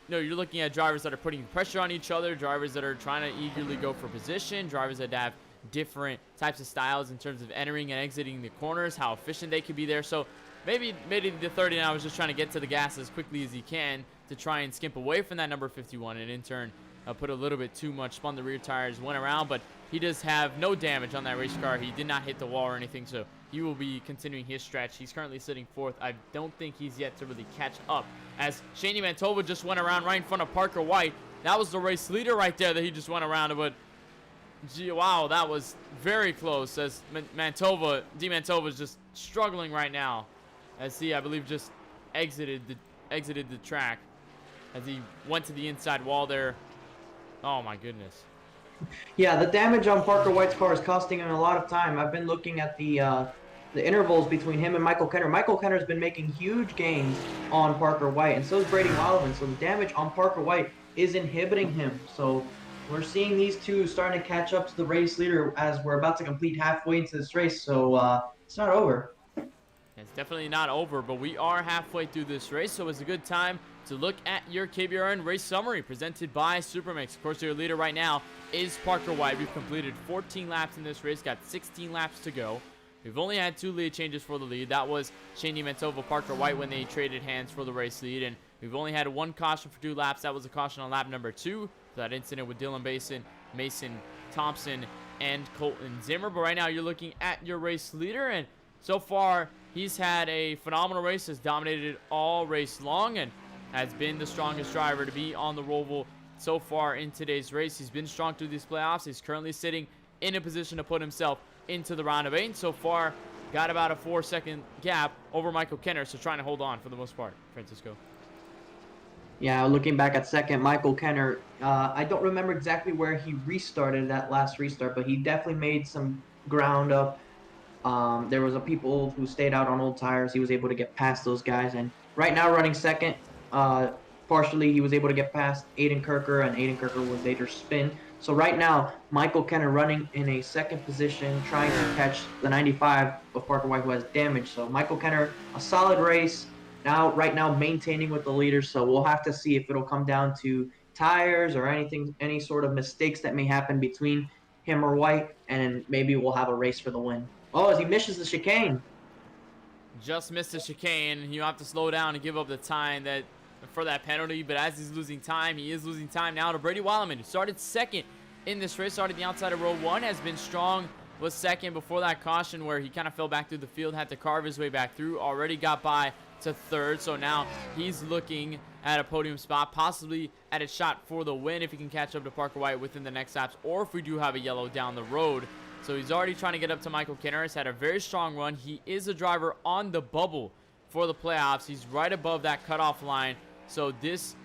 you're looking at drivers that are putting pressure on each other, drivers that are trying to eagerly go for position, drivers that have different types of styles in terms of entering and exiting the corners, how efficient they could be there. So maybe the 39 was just trying to get to the gas as quickly as he can to try and skimp away from that number 51, and in turn put a little bit too much, spun the rear tires, went around, but he does have no damage on that race car. He did not hit the wall or anything, so he will be continuing his stretch. He's currently sitting 4th. I don't think he's yet to really catch up, as Shani Mantova just went around right in front of Parker White. That was the race leader right there that he just went around, but gee, wow, that was very close, as Mantova is just struggling right now, as he, I believe, just exited the track as he went to the inside wall there. Oh my goodness. Yeah, the damage on Parker White's car is costing him a lot of time. I've been looking at the intervals between him and Michael Kenner. Michael Kenner's been making huge gains on Parker White, and so is Brady Wildman. So the damage on Parker White is inhibiting him. So we're seeing these two starting to catch up to the race leader as we're about to complete halfway into this race. So it's not over. It's definitely not over, but we are halfway through this race, so it's a good time to look at your KBRN race summary presented by Supermix. Of course, your leader right now is Parker White. We've completed 14 laps in this race, got 16 laps to go. We've only had 2 lead changes for the lead. That was Shani Mantova, Parker White when they traded hands for the race lead, and we've only had 1 caution for 2 laps. That was a caution on lap number 2 for that incident with Dylan Basin, Mason Thompson, and Colton Zimmer. But right now, you're looking at your race leader, and so far, he's had a phenomenal race, has dominated all race long, and has been the strongest driver to be on the Roval so far in today's race. He's been strong through these playoffs. He's currently sitting in a position to put himself into the round of 8. So far, got about a 4-second gap over Michael Kenner, so trying to hold on for the most part. Francisco. Yeah, looking back at second, Michael Kenner, I don't remember exactly where he restarted that last restart, but he definitely made some ground up. There was people who stayed out on old tires. He was able to get past those guys, and right now running second, partially he was able to get past Aiden Kirker, and Aiden Kirker was later spin. So right now, Michael Kenner running in a second position, trying to catch the 95 of Parker White, who has damage. So Michael Kenner, a solid race. Right now maintaining with the leaders. So we'll have to see if it'll come down to tires or any sort of mistakes that may happen between him or White, and maybe we'll have a race for the win. Oh, as he misses the chicane. Just missed the chicane. You have to slow down and give up the time for that penalty. But as he's losing time, he is losing time now to Brady Wildman, who started second in this race, started the outside of row 1, has been strong, was second before that caution where he kind of fell back through the field, had to carve his way back through, already got by to third. So now he's looking at a podium spot, possibly at a shot for the win if he can catch up to Parker White within the next laps, or if we do have a yellow down the road. So he's already trying to get up to Michael Kenner. He's had a very strong run. He is a driver on the bubble for the playoffs. He's right above that cutoff line. So this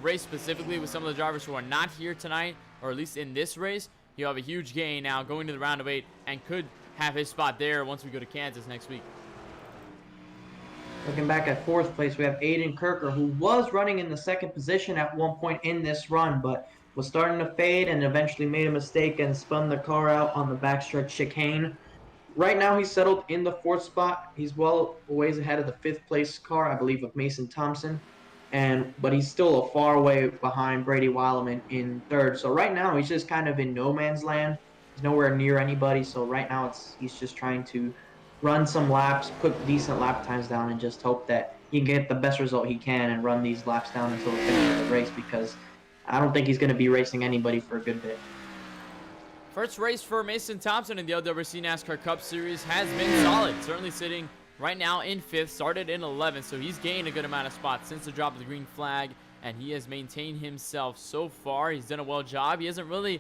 race specifically with some of the drivers who are not here tonight, or at least in this race, he'll have a huge gain now going to the round of 8 and could have his spot there once we go to Kansas next week. Looking back at 4th place, we have Aiden Kirker, who was running in the second position at one point in this run, but was starting to fade and eventually made a mistake and spun the car out on the backstretch chicane. Right now, he's settled in the 4th spot. He's well a ways ahead of the 5th place car, I believe, of Mason Thompson. But he's still a far way behind Brady Wildman in 3rd. So right now, he's just kind of in no man's land. He's nowhere near anybody. So right now, he's just trying to run some laps, put decent lap times down, and just hope that he can get the best result he can and run these laps down until the finish of the race, because I don't think he's going to be racing anybody for a good bit. First race for Mason Thompson in the LWRC NASCAR Cup Series has been solid. Certainly sitting right now in 5th, started in 11th, so he's gained a good amount of spots since the drop of the green flag, and he has maintained himself so far. He's done a well job. He hasn't really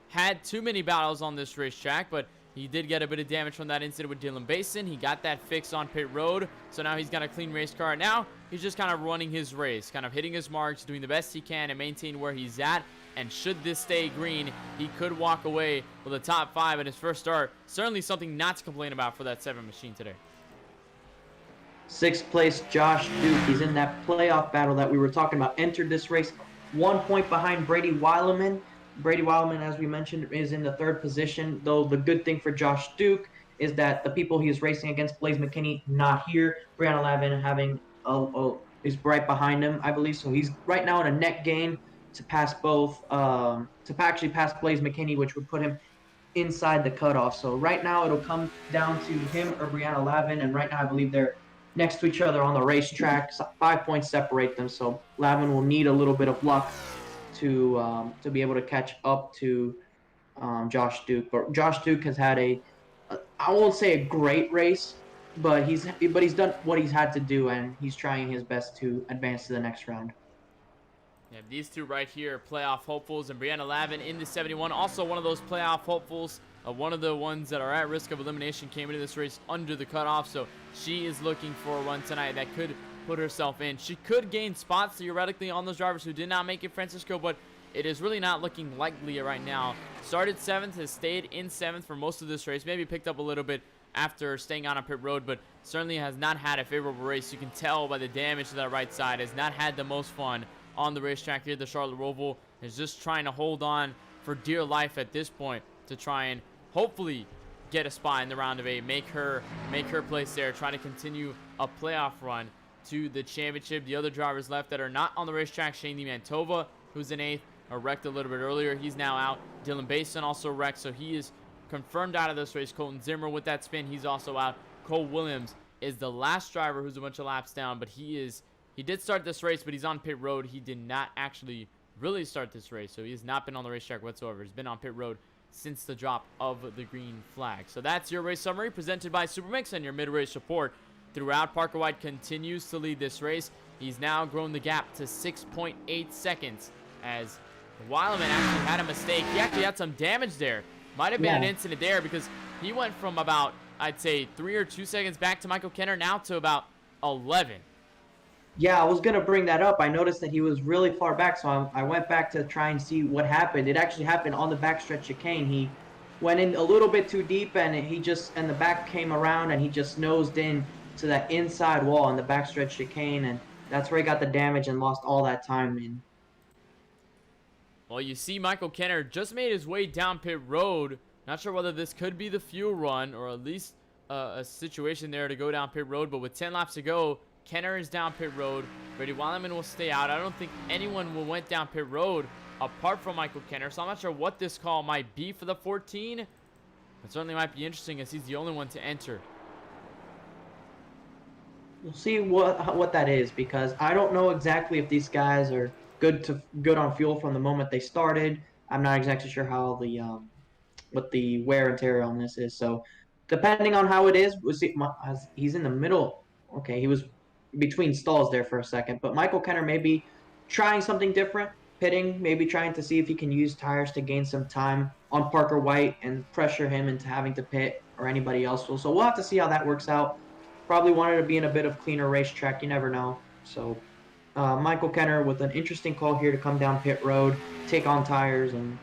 had too many battles on this racetrack, but he did get a bit of damage from that incident with Dylan Basin. He got that fixed on pit road, so now he's got a clean race car. Now he's just kind of running his race, kind of hitting his marks, doing the best he can and maintain where he's at. And should this stay green, he could walk away with a top 5 in his first start. Certainly something not to complain about for that 7 machine today. 6th place, Josh Duke. He's in that playoff battle that we were talking about. Entered this race 1 point behind Brady Wildman. Brady Wildman, as we mentioned, is in the third position. Though the good thing for Josh Duke is that the people he's racing against, Blaze McKinney, not here. Brianna Lavin having is right behind him, I believe. So he's right now in a net gain to pass both, to actually pass Blaze McKinney, which would put him inside the cutoff. So right now it'll come down to him or Brianna Lavin, and right now I believe they're next to each other on the racetrack. 5 points separate them, so Lavin will need a little bit of luck to be able to catch up to Josh Duke. But Josh Duke has had I won't say a great race, but he's done what he's had to do, and he's trying his best to advance to the next round. Yeah, these two right here, playoff hopefuls, and Brianna Lavin in the 71. Also one of those playoff hopefuls. One of the ones that are at risk of elimination came into this race under the cutoff, so she is looking for a run tonight that could put herself in. She could gain spots theoretically on those drivers who did not make it, Francisco, but it is really not looking likely right now. Started 7th, has stayed in 7th for most of this race. Maybe picked up a little bit after staying on pit road, but certainly has not had a favorable race. You can tell by the damage to that right side. Has not had the most fun on the racetrack here. The Charlotte Roval is just trying to hold on for dear life at this point to try and hopefully get a spot in the round of 8, make her place there, try to continue a playoff run to the championship. The other drivers left that are not on the racetrack, Shane Mantova, who's in 8th, wrecked a little bit earlier. He's now out. Dylan Basin also wrecked, so he is confirmed out of this race. Colton Zimmer with that spin, he's also out. Cole Williams is the last driver who's a bunch of laps down, but he did start this race, but he's on pit road. He did not actually really start this race, so he has not been on the racetrack whatsoever. He's been on pit road since the drop of the green flag. So that's your race summary presented by Supermix and your mid-race support throughout. Parker White continues to lead this race. He's now grown the gap to 6.8 seconds as Weileman actually had a mistake. He actually had some damage there. Might have been an incident there because he went from about, I'd say, 3 or 2 seconds back to Michael Kenner now to about 11. Yeah, I was going to bring that up. I noticed that he was really far back, so I went back to try and see what happened. It actually happened on the backstretch chicane. He went in a little bit too deep, and the back came around, and he just nosed in to that inside wall on the backstretch chicane, and that's where he got the damage and lost all that time in. Well, you see Michael Kenner just made his way down pit road. Not sure whether this could be the fuel run or at least a situation there to go down pit road, but with 10 laps to go, Kenner is down pit road. Brady Weileman will stay out. I don't think anyone went down pit road apart from Michael Kenner, so I'm not sure what this call might be for the 14. It certainly might be interesting as he's the only one to enter. We'll see what that is, because I don't know exactly if these guys are good on fuel from the moment they started. I'm not exactly sure how what the wear and tear on this is. So depending on how it is, we'll see. He's in the middle. Okay, he was between stalls there for a second, but Michael Kenner may be trying something different, pitting, maybe trying to see if he can use tires to gain some time on Parker White and pressure him into having to pit or anybody else. So we'll have to see how that works out. Probably wanted to be in a bit of cleaner racetrack. You never know. So Michael Kenner with an interesting call here to come down pit road, take on tires, and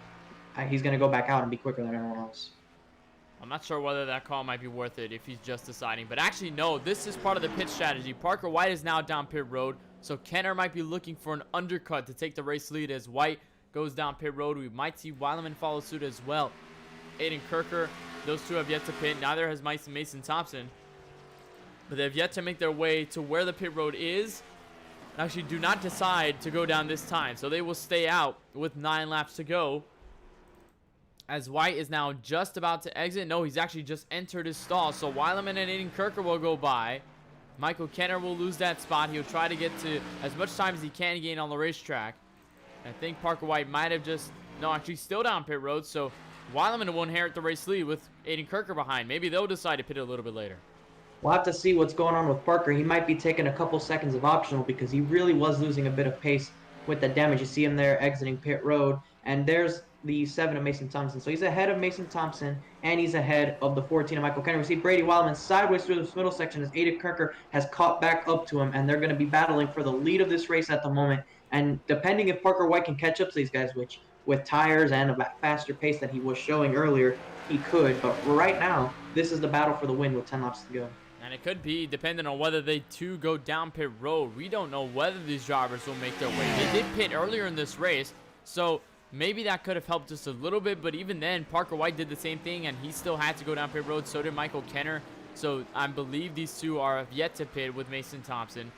he's going to go back out and be quicker than everyone else. I'm not sure whether that call might be worth it if he's just deciding. But actually, no, this is part of the pit strategy. Parker White is now down pit road, so Kenner might be looking for an undercut to take the race lead as White goes down pit road. We might see Weileman follow suit as well. Aiden Kirker, those two have yet to pit. Neither has Mason Thompson. But they've yet to make their way to where the pit road is. And actually do not decide to go down this time. So they will stay out with 9 laps to go. As White is now just about to exit. No, he's actually just entered his stall. So Weileman and Aiden Kirker will go by. Michael Kenner will lose that spot. He'll try to get to as much time as he can gain on the racetrack. I think Parker White might have just... No, actually still down pit road. So Weileman will inherit the race lead with Aiden Kirker behind. Maybe they'll decide to pit it a little bit later. We'll have to see what's going on with Parker. He might be taking a couple seconds of optional because he really was losing a bit of pace with the damage. You see him there exiting pit road. And there's the 7 of Mason Thompson. So he's ahead of Mason Thompson, and he's ahead of the 14 of Michael Kenner. We see Brady Weileman sideways through this middle section as Aiden Kirker has caught back up to him, and they're going to be battling for the lead of this race at the moment. And depending if Parker White can catch up to these guys, which with tires and a faster pace that he was showing earlier, he could. But right now, this is the battle for the win with 10 laps to go. And it could be dependent on whether they too go down pit road. We don't know whether these drivers will make their way. They did pit earlier in this race, so maybe that could have helped just a little bit, but even then, Parker White did the same thing, and he still had to go down pit road. So did Michael Kenner. So I believe these two are yet to pit with Mason Thompson.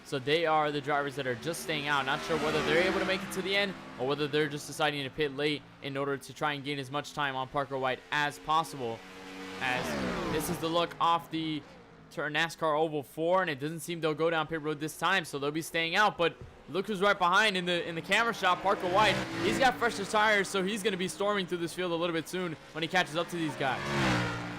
So they are the drivers that are just staying out. Not sure whether they're able to make it to the end or whether they're just deciding to pit late in order to try and gain as much time on Parker White as possible. As this is the look off the NASCAR Oval 4, and it doesn't seem they'll go down pit road this time, so they'll be staying out. But look who's right behind in the camera shot, Parker White. He's got fresher tires, so he's going to be storming through this field a little bit soon when he catches up to these guys.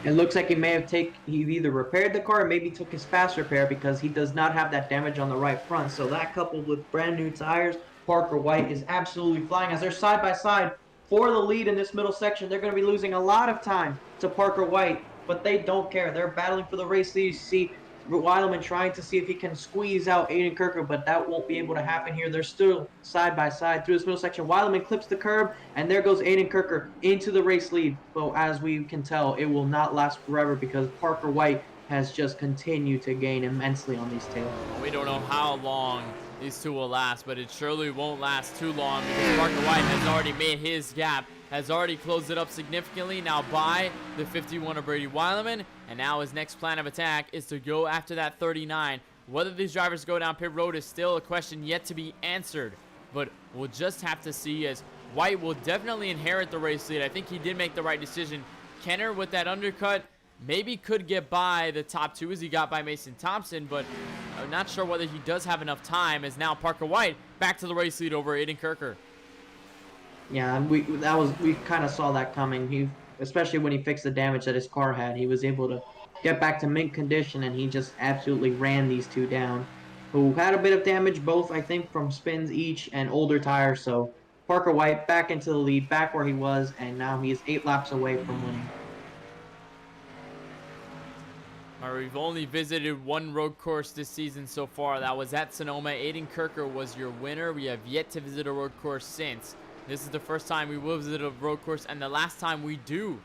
It looks like he may have he either repaired the car or maybe took his fast repair, because he does not have that damage on the right front. So that, coupled with brand new tires, Parker White is absolutely flying as they're side by side for the lead in this middle section. They're going to be losing a lot of time to Parker White, but they don't care. They're battling for the race lead. You see Weileman trying to see if he can squeeze out Aiden Kirker, but that won't be able to happen here. They're still side by side through this middle section. Weileman clips the curb, and there goes Aiden Kirker into the race lead. But as we can tell, it will not last forever, because Parker White has just continued to gain immensely on these tails. We don't know how long these two will last, but it surely won't last too long, because Parker White has already made his gap, has already closed it up significantly now by the 51 of Brady Weileman, and now his next plan of attack is to go after that 39. Whether these drivers go down pit road is still a question yet to be answered, but we'll just have to see, as White will definitely inherit the race lead. I think he did make the right decision. Kenner with that undercut maybe could get by the top two as he got by Mason Thompson, but I'm not sure whether he does have enough time, as now Parker White back to the race lead over Aiden Kirker. Yeah, we kind of saw that coming. Especially when he fixed the damage that his car had, he was able to get back to mint condition, and he just absolutely ran these two down, who had a bit of damage, both I think from spins each and older tires. So Parker White back into the lead, back where he was, and now he is 8 laps away from winning. All right, we've only visited one road course this season so far. That was at Sonoma. Aiden Kirker was your winner. We have yet to visit a road course since. This is the first time we will visit a road course, and the last time we do,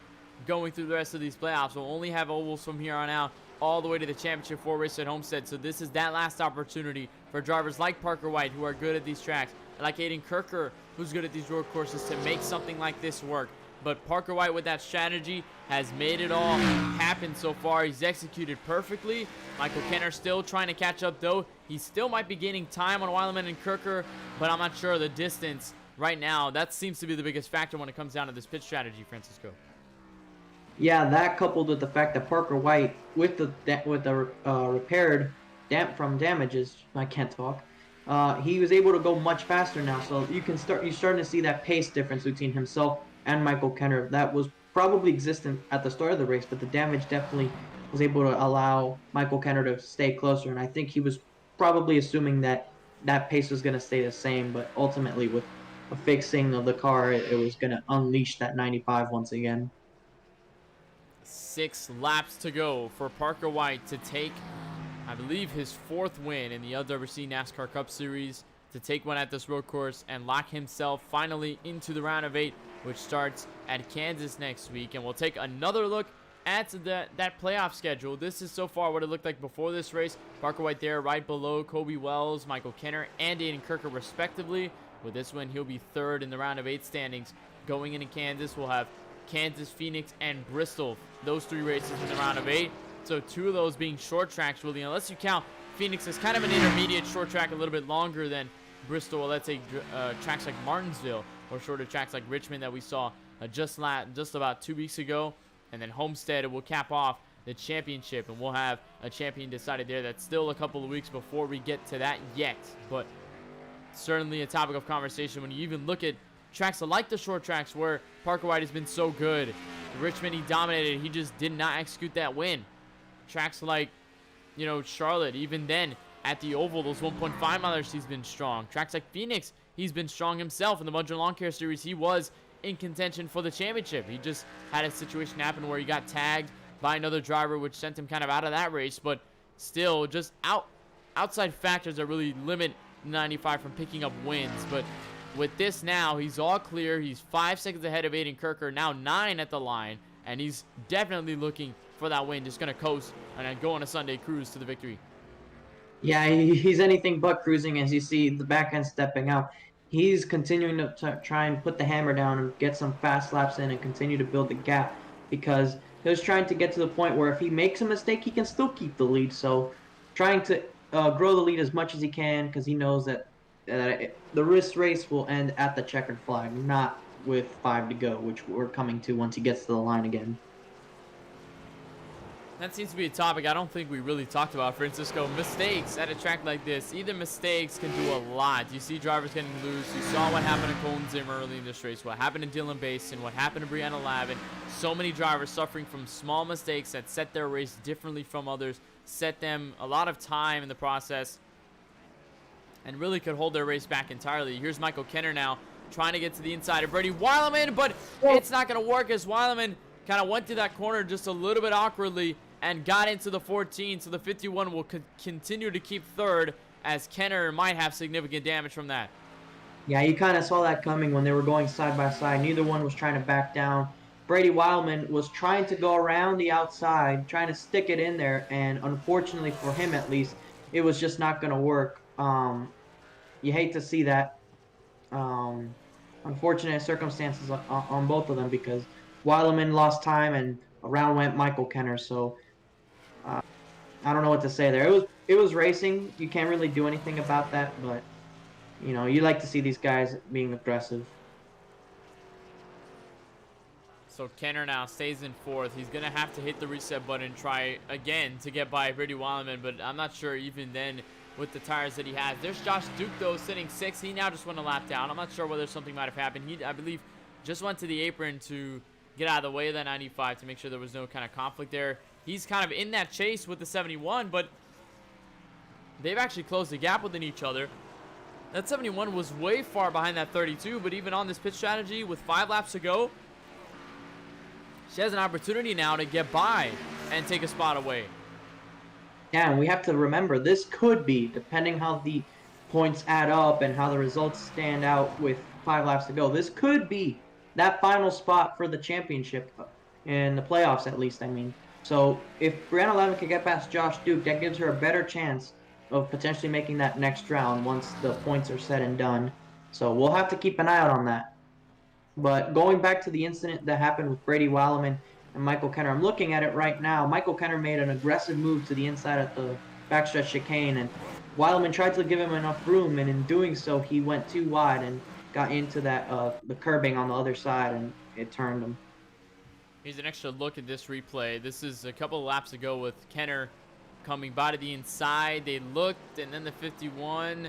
going through the rest of these playoffs. We'll only have ovals from here on out, all the way to the Championship 4 race at Homestead. So this is that last opportunity for drivers like Parker White, who are good at these tracks, and like Aiden Kirker, who's good at these road courses, to make something like this work. But Parker White, with that strategy, has made it all happen so far. He's executed perfectly. Michael Kenner still trying to catch up, though. He still might be gaining time on Weileman and Kirker, but I'm not sure the distance right now. That seems to be the biggest factor when it comes down to this pit strategy, Francisco. Yeah, that coupled with the fact that Parker White, with the repaired from damages, I can't talk. He was able to go much faster now, so you're starting to see that pace difference between himself and Michael Kenner. That was probably existent at the start of the race, but the damage definitely was able to allow Michael Kenner to stay closer, and I think he was probably assuming that that pace was going to stay the same, but ultimately with a fixing of the car, it was going to unleash that 95 once again. 6 laps to go for Parker White to take, I believe, his 4th win in the LWRC NASCAR Cup Series, to take one at this road course and lock himself finally into the round of 8, which starts at Kansas next week. And we'll take another look at that playoff schedule. This is so far what it looked like before this race. Parker White there right below Kobe Wells, Michael Kenner, and Aiden Kirker respectively. With this win, he'll be 3rd in the round of 8 standings. Going into Kansas, we'll have Kansas, Phoenix, and Bristol. Those 3 races in the round of 8. So 2 of those being short tracks, really, unless you count Phoenix as kind of an intermediate short track, a little bit longer than Bristol, or let's say tracks like Martinsville, or shorter tracks like Richmond that we saw just about 2 weeks ago. And then Homestead will cap off the championship, and we'll have a champion decided there. That's still a couple of weeks before we get to that yet, but certainly a topic of conversation when you even look at tracks like the short tracks where Parker White has been so good. Richmond, he dominated. He just did not execute that win. Tracks like, Charlotte, even then at the Oval, those 1.5 milers, he's been strong. Tracks like Phoenix, he's been strong himself. In the Budget Lawn Care Series, he was in contention for the championship. He just had a situation happen where he got tagged by another driver, which sent him kind of out of that race. But still, just outside factors that really limit 95 from picking up wins. But with this now, he's all clear. He's 5 seconds ahead of Aiden Kirker, now 9 at the line, and he's definitely looking for that win. Just going to coast and then go on a Sunday cruise to the victory. Yeah, he's anything but cruising, as you see the back end stepping out. he's continuing to try and put the hammer down and get some fast laps in and continue to build the gap, because he was trying to get to the point where if he makes a mistake, he can still keep the lead. So trying to grow the lead as much as he can, because he knows that the race will end at the checkered flag, not with 5 to go, which we're coming to once he gets to the line again. That seems to be a topic I don't think we really talked about, Francisco. Mistakes at a track like this. Either mistakes can do a lot. You see drivers getting loose. You saw what happened to Colton Zimmer early in this race, what happened to Dylan Basin, what happened to Brianna Lavin. So many drivers suffering from small mistakes that set their race differently from others, set them a lot of time in the process, and really could hold their race back entirely. Here's Michael Kenner now trying to get to the inside of Brady Weileman, but it's not going to work as Weileman kind of went to that corner just a little bit awkwardly and got into the 14, so the 51 will continue to keep third, as Kenner might have significant damage from that. Yeah, you kind of saw that coming when they were going side by side. Neither one was trying to back down. Brady Weileman was trying to go around the outside, trying to stick it in there, and unfortunately for him at least, it was just not going to work. You hate to see that. Unfortunate circumstances on both of them, because Weileman lost time and around went Michael Kenner. So I don't know what to say there. It was racing. You can't really do anything about that, but you know, you like to see these guys being aggressive. So Kenner now stays in fourth. He's going to have to hit the reset button, try again to get by Brady Weileman, but I'm not sure even then with the tires that he has. There's Josh Duke, though, sitting sixth. He now just went a lap down. I'm not sure whether something might have happened. He, I believe, just went to the apron to get out of the way of that 95 to make sure there was no kind of conflict there. He's kind of in that chase with the 71, but they've actually closed the gap within each other. That 71 was way far behind that 32, but even on this pit strategy with 5 laps to go, she has an opportunity now to get by and take a spot away. Yeah, and we have to remember, this could be, depending how the points add up and how the results stand out with 5 laps to go, this could be that final spot for the championship in the playoffs, at least, I mean. So if Brianna Lavin can get past Josh Duke, that gives her a better chance of potentially making that next round once the points are said and done. So we'll have to keep an eye out on that. But going back to the incident that happened with Brady Weileman and Michael Kenner, I'm looking at it right now. Michael Kenner made an aggressive move to the inside at the backstretch chicane, and Weileman tried to give him enough room, and in doing so, he went too wide and got into that the curbing on the other side, and it turned him. Here's an extra look at this replay. This is a couple of laps ago with Kenner coming by to the inside. They looked, and then the 51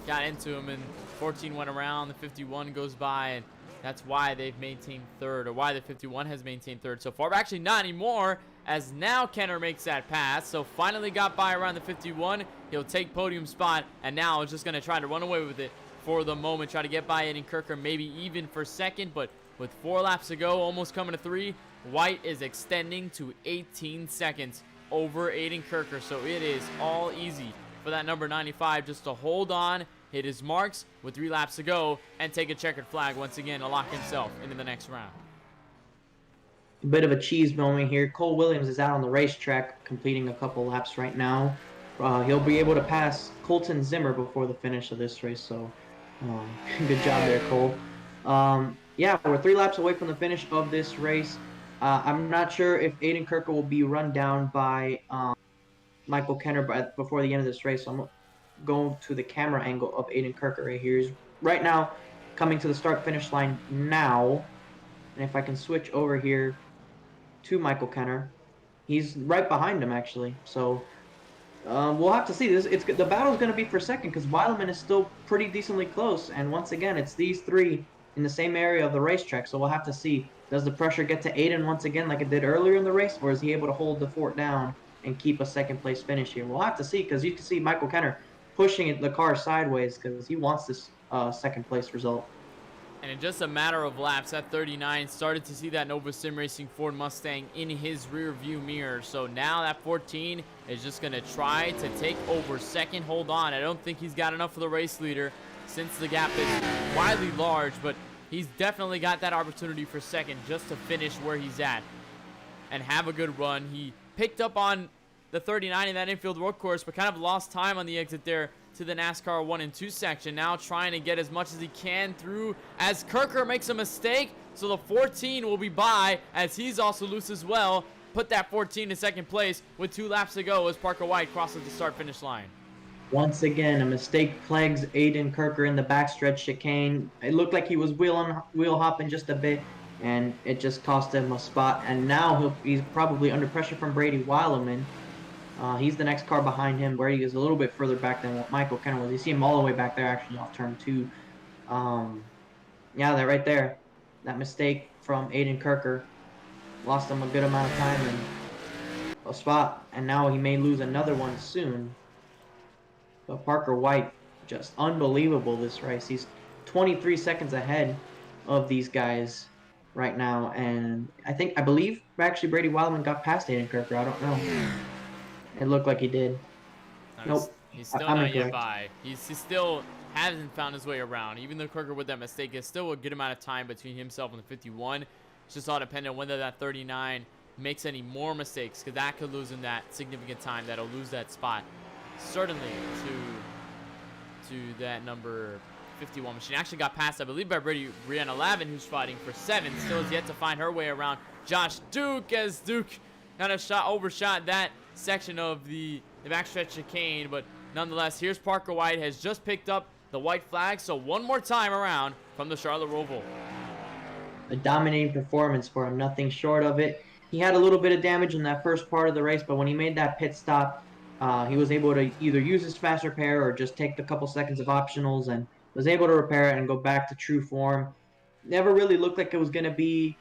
got into him, and 14 went around. The 51 goes by, and that's why they've maintained third, or why the 51 has maintained third so far. But actually not anymore, as now Kenner makes that pass. So finally got by around the 51. He'll take podium spot, and now is just going to try to run away with it for the moment. Try to get by Aiden Kirker, maybe even for second, but with 4 laps to go, almost coming to 3, White is extending to 18 seconds over Aiden Kirker. So it is all easy for that number 95 just to hold on, hit his marks with 3 laps to go, and take a checkered flag once again to lock himself into the next round. A bit of a cheese moment here. Cole Williams is out on the racetrack completing a couple laps right now. He'll be able to pass Colton Zimmer before the finish of this race, so good job there, Cole. Yeah, we're 3 laps away from the finish of this race. I'm not sure if Aiden Kirker will be run down by Michael Kenner before the end of this race, so I'm going to the camera angle of Aiden Kirker right here. He's right now coming to the start-finish line now, and if I can switch over here to Michael Kenner, he's right behind him, actually. So we'll have to see. The battle's going to be for second, because Weileman is still pretty decently close, and once again, it's these 3 in the same area of the racetrack, so we'll have to see. Does the pressure get to Aiden once again like it did earlier in the race, or is he able to hold the fort down and keep a second-place finish here? We'll have to see, because you can see Michael Kenner pushing the car sideways because he wants this second-place result. And in just a matter of laps, that 39 started to see that Nova Sim Racing Ford Mustang in his rear view mirror. So now that 14 is just going to try to take over second. Hold on, I don't think he's got enough for the race leader since the gap is widely large, but he's definitely got that opportunity for second just to finish where he's at and have a good run. He picked up on the 39 in that infield road course, but kind of lost time on the exit there to the NASCAR 1 and 2 section. Now trying to get as much as he can through as Kirker makes a mistake. So the 14 will be by as he's also loose as well. Put that 14 in second place with 2 laps to go as Parker White crosses the start-finish line. Once again, a mistake plagues Aiden Kirker in the backstretch chicane. It looked like he was wheel hopping just a bit, and it just cost him a spot. And now he's probably under pressure from Brady Weileman. He's the next car behind him. Brady is a little bit further back than what Michael Kenner was. You see him all the way back there, actually, off turn 2. Yeah, that right there. That mistake from Aiden Kirker lost him a good amount of time and a spot. And now he may lose another one soon. But Parker White, just unbelievable this race. He's 23 seconds ahead of these guys right now. And I believe actually Brady Weileman got past Aiden Kirker. I don't know. It looked like he did. Nope. He's still not yet by. He still hasn't found his way around. Even though Kirker with that mistake, is still a good amount of time between himself and the 51. It's just all dependent on whether that 39 makes any more mistakes, because that could lose him that significant time. That'll lose that spot. Certainly to that number 51 machine. Actually got passed, I believe, by Brianna Lavin, who's fighting for 7. Still has yet to find her way around Josh Duke, as Duke kind of overshot that section of the backstretch chicane. But nonetheless, here's Parker White, has just picked up the white flag. So one more time around from the Charlotte Roval. A dominating performance for him, nothing short of it. He had a little bit of damage in that first part of the race, but when he made that pit stop, he was able to either use his fast repair or just take the couple seconds of optionals and was able to repair it and go back to true form. Never really looked like it was going to be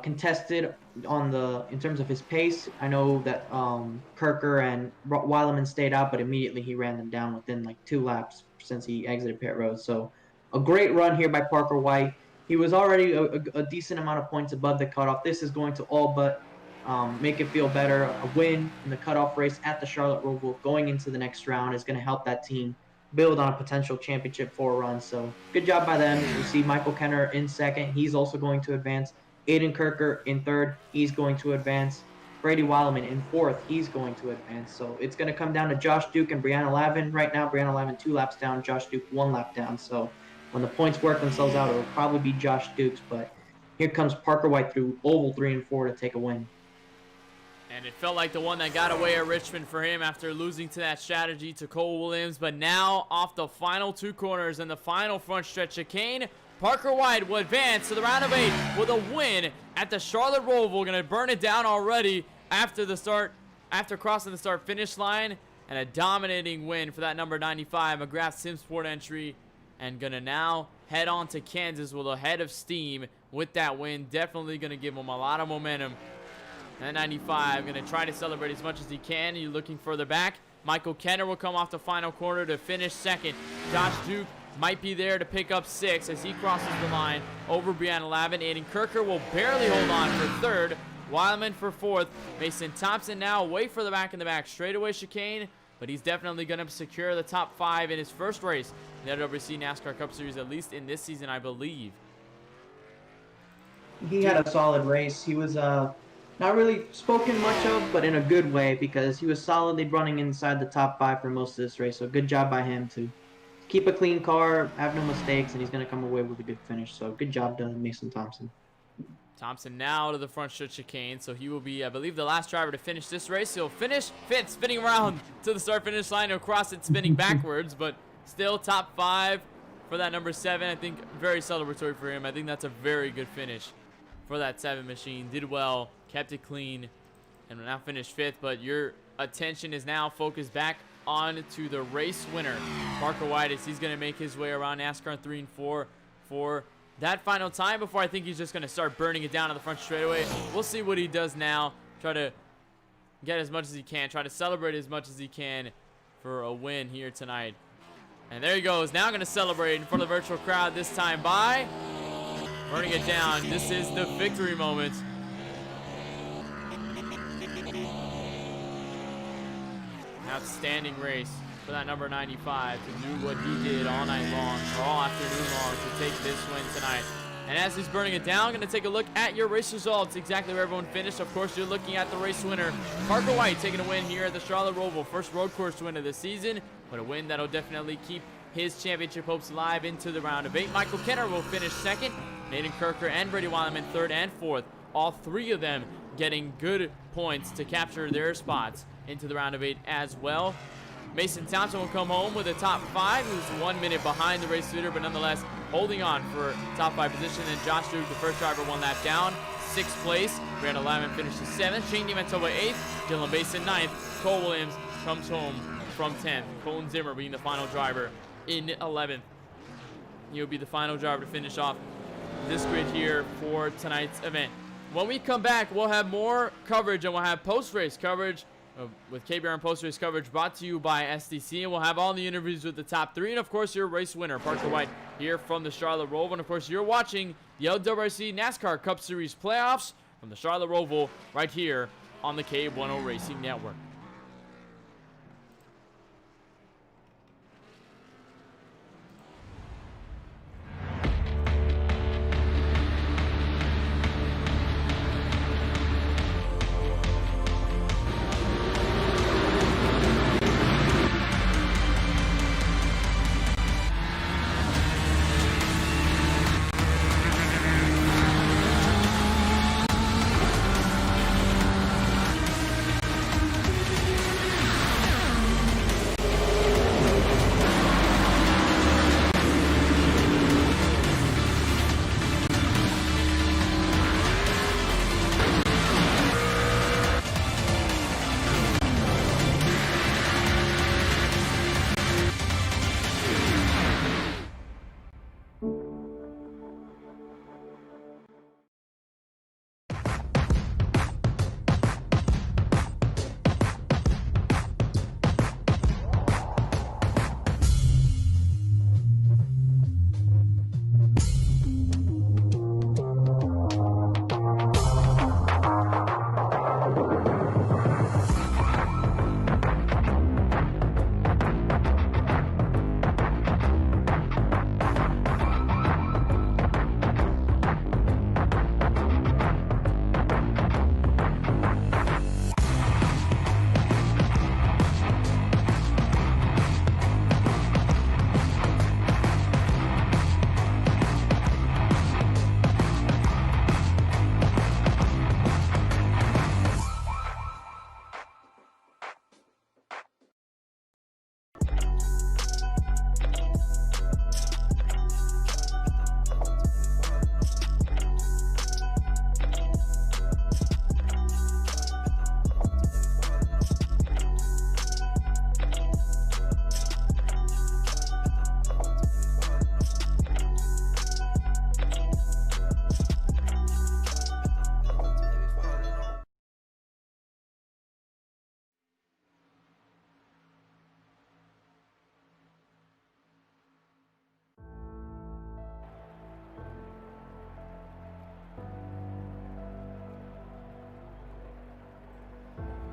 contested in terms of his pace. I know that Kirker and Weileman stayed out, but immediately he ran them down within like 2 laps since he exited pit road. So a great run here by Parker White. He was already a decent amount of points above the cutoff. This is going to all but make it feel better. A win in the cutoff race at the Charlotte Roval going into the next round is going to help that team build on a potential championship 4 run. So good job by them. You see Michael Kenner in second. He's also going to advance. Aiden Kirker in third. He's going to advance. Brady Weileman in fourth. He's going to advance. So it's going to come down to Josh Duke and Brianna Lavin. Right now, Brianna Lavin 2 laps down. Josh Duke 1 lap down. So when the points work themselves out, it'll probably be Josh Duke's. But here comes Parker White through oval 3 and 4 to take a win. And it felt like the one that got away at Richmond for him after losing to that strategy to Cole Williams. But now off the final 2 corners and the final front stretch chicane, Parker White will advance to the round of 8 with a win at the Charlotte Roval. Going to burn it down already after crossing the start-finish line. And a dominating win for that number 95 McGrath Simsport entry. And going to now head on to Kansas with a head of steam with that win. Definitely going to give him a lot of momentum. And 95 going to try to celebrate as much as he can. You're looking further back. Michael Kenner will come off the final corner to finish second. Josh Duke might be there to pick up 6 as he crosses the line over Brianna Lavin. Aiden Kirker will barely hold on for third. Weileman for fourth. Mason Thompson now way further back in the back straightaway chicane, but he's definitely going to secure the top 5 in his first race in the LWRC NASCAR Cup Series, at least in this season, I believe. He had a solid race. He was not really spoken much of, but in a good way, because he was solidly running inside the top 5 for most of this race. So good job by him to keep a clean car, have no mistakes, and he's going to come away with a good finish. So good job done, Mason Thompson. Thompson now to the front stretch chicane, so he will be, I believe, the last driver to finish this race. He'll finish 5th, spinning around to the start-finish line. He'll cross it spinning backwards, but still top 5 for that number 7. I think very celebratory for him. I think that's a very good finish for that 7 machine. Did well, kept it clean, and will now finish 5th. But your attention is now focused back on to the race winner, Parker White, as he's going to make his way around NASCAR 3 and 4 for that final time before I think he's just going to start burning it down on the front straightaway. We'll see what he does now. Try to get as much as he can. Try to celebrate as much as he can for a win here tonight. And there he goes. Now going to celebrate in front of the virtual crowd, this time by burning it down. This is the victory moment. Outstanding race for that number 95 to do what he did all night long, or all afternoon long, to take this win tonight. And as he's burning it down, going to take a look at your race results, exactly where everyone finished. Of course, you're looking at the race winner, Parker White, taking a win here at the Charlotte Roval. First road course win of the season. but a win that'll definitely keep his championship hopes alive into the round of 8. Michael Kenner will finish second. Nathan Kirker and Brady Weileman third and fourth. All three of them getting good points to capture their spots into the round of 8 as well. Mason Thompson will come home with a top 5. He was 1 minute behind the race leader, but nonetheless holding on for top 5 position. And Josh Duke, the first driver, 1 lap down, 6th place. Brandon Lavin finishes 7th. Shane Diamantova 8th. Dylan Basin 9th. Cole Williams comes home from 10th. Colin Zimmer being the final driver in 11th. He'll be the final driver to finish off this grid here for tonight's event. When we come back, we'll have more coverage, and we'll have post-race coverage with KBRN post-race coverage brought to you by SDC, and we'll have all the interviews with the top 3, and of course your race winner, Parker White, here from the Charlotte Roval. And of course you're watching the LWRC NASCAR Cup Series playoffs from the Charlotte Roval right here on the KBueno Racing Network.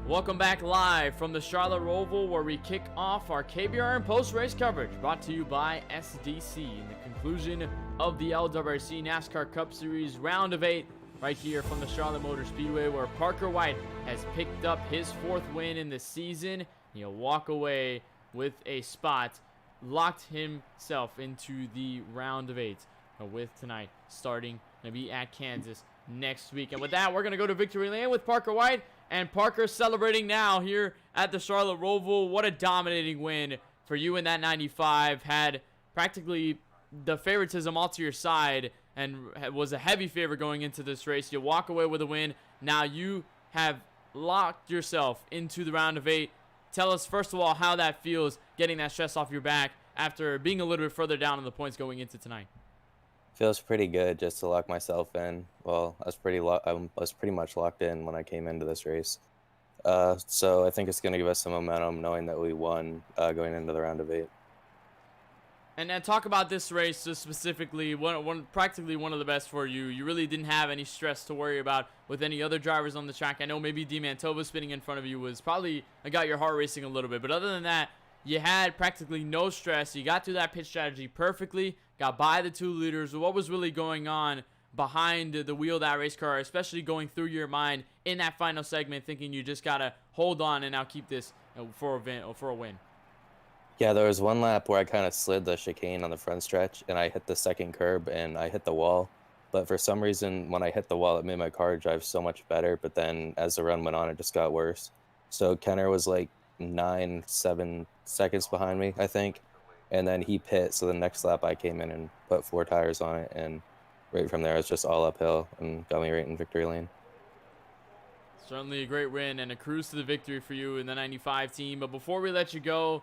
Welcome back live from the Charlotte Roval, where we kick off our KBRN post-race coverage brought to you by SDC in the conclusion of the LWRC NASCAR Cup Series round of 8 right here from the Charlotte Motor Speedway, where Parker White has picked up his 4th win in the season. He'll walk away with a spot, locked himself into the round of 8 with tonight starting to be at Kansas next week. And with that, we're going to go to victory lane with Parker White. And Parker celebrating now here at the Charlotte Roval. What a dominating win for you in that 95. Had practically the favoritism all to your side and was a heavy favorite going into this race. You walk away with a win. Now you have locked yourself into the round of 8. Tell us, first of all, how that feels, getting that stress off your back after being a little bit further down in the points going into tonight. Feels pretty good just to lock myself in. Well, I was pretty much locked in when I came into this race. So I think it's going to give us some momentum knowing that we won going into the round of 8. And then talk about this race just specifically, practically one of the best for you. You really didn't have any stress to worry about with any other drivers on the track. I know maybe Diamantova spinning in front of you was probably got your heart racing a little bit. But other than that, you had practically no stress. You got through that pit strategy perfectly, got by the 2 leaders. What was really going on behind the wheel of that race car, especially going through your mind in that final segment, thinking you just got to hold on and now keep this for a win? Yeah, there was one lap where I kind of slid the chicane on the front stretch, and I hit the second curb, and I hit the wall. But for some reason, when I hit the wall, it made my car drive so much better. But then as the run went on, it just got worse. So Kenner was like 7 seconds behind me, I think. And then he pit. So the next lap, I came in and put 4 tires on it. And right from there, it's just all uphill and got me right in victory lane. Certainly a great win and a cruise to the victory for you in the 95 team. But before we let you go,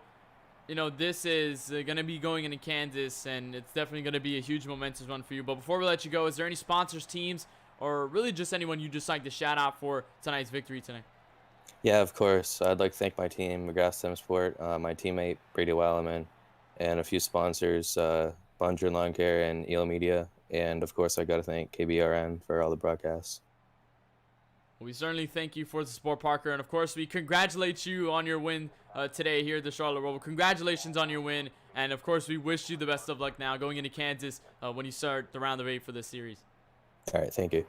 you know, this is going to be going into Kansas, and it's definitely going to be a huge momentous one for you. But before we let you go, is there any sponsors, teams, or really just anyone you just like to shout out for tonight's victory tonight? Yeah, of course. I'd like to thank my team, McGrath Sim Sport, my teammate, Brady Wallerman, and a few sponsors, Bunger Lawn Care and Elo Media. And, of course, I got to thank KBRN for all the broadcasts. We certainly thank you for the support, Parker. And, of course, we congratulate you on your win today here at the Charlotte Roval. Congratulations on your win. And, of course, we wish you the best of luck now going into Kansas when you start the round of 8 for this series. All right, thank you.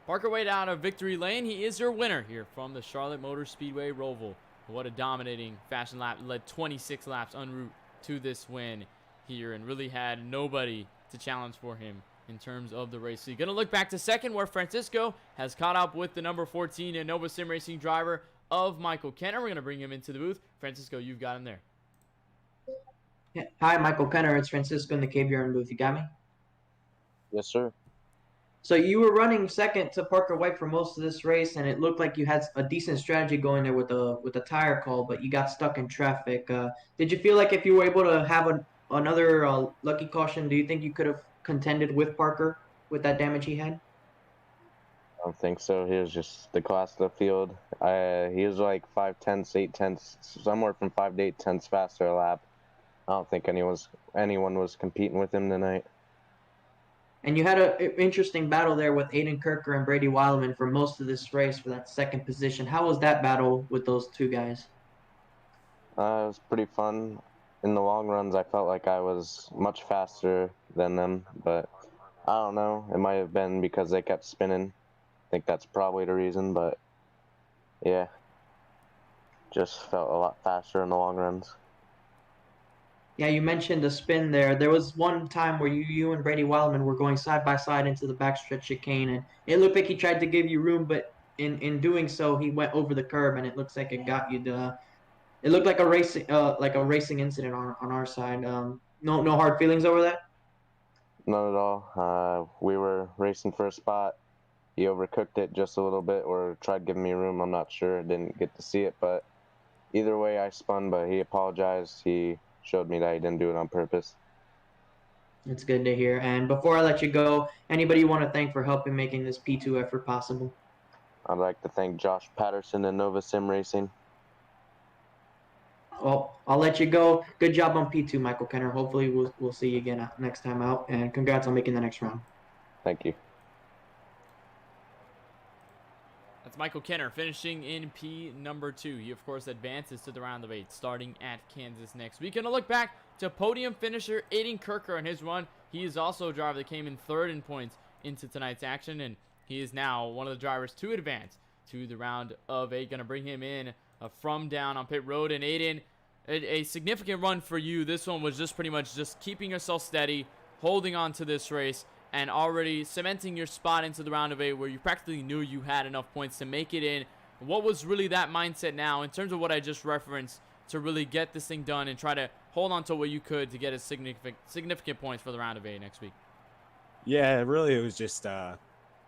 Parker Wade out of victory lane. He is your winner here from the Charlotte Motor Speedway Roval. What a dominating fashion lap. Led 26 laps en route to this win here and really had nobody to challenge for him in terms of the race. So you're going to look back to second where Francisco has caught up with the number 14 and Nova Sim Racing driver of Michael Kenner. We're going to bring him into the booth. Francisco, you've got him there. Yeah. Hi, Michael Kenner. It's Francisco in the KBRN booth. You got me? Yes, sir. So you were running second to Parker White for most of this race, and it looked like you had a decent strategy going there with the tire call, but you got stuck in traffic. Did you feel like if you were able to have another lucky caution, do you think you could have contended with Parker with that damage he had? I don't think so. He was just the class of the field. He was like 5/10, 8/10, somewhere from 5 to 8/10 faster a lap. I don't think anyone was competing with him tonight. And you had an interesting battle there with Aiden Kirker and Brady Wildman for most of this race for that second position. How was that battle with those two guys? It was pretty fun. In the long runs, I felt like I was much faster than them, but I don't know. It might have been because they kept spinning. I think that's probably the reason, but yeah, just felt a lot faster in the long runs. Yeah, you mentioned the spin there. There was one time where you and Brady Wildman were going side by side into the backstretch chicane, and it looked like he tried to give you room, but in doing so, he went over the curb, and it looks like it got you. It looked like a racing incident on our side. No hard feelings over that. Not at all. We were racing for a spot. He overcooked it just a little bit, or tried giving me room. I'm not sure. I didn't get to see it, but either way, I spun. But he apologized. He showed me that he didn't do it on purpose. It's good to hear. And before I let you go, anybody you want to thank for helping making this P2 effort possible? I'd like to thank Josh Patterson and Nova Sim Racing. Well, I'll let you go. Good job on P2, Michael Kenner. Hopefully we'll see you again next time out. And congrats on making the next round. Thank you. That's Michael Kenner finishing in P number 2. He, of course, advances to the round of 8, starting at Kansas next week. Going to look back to podium finisher Aiden Kirker and his run. He is also a driver that came in third in points into tonight's action, and he is now one of the drivers to advance to the round of 8. Going to bring him in from down on pit road. And Aiden, a significant run for you. This one was just pretty much just keeping yourself steady, holding on to this race, and already cementing your spot into the round of 8 where you practically knew you had enough points to make it in. What was really that mindset now in terms of what I just referenced to really get this thing done and try to hold on to what you could to get a significant points for the round of 8 next week? Yeah, really, it was just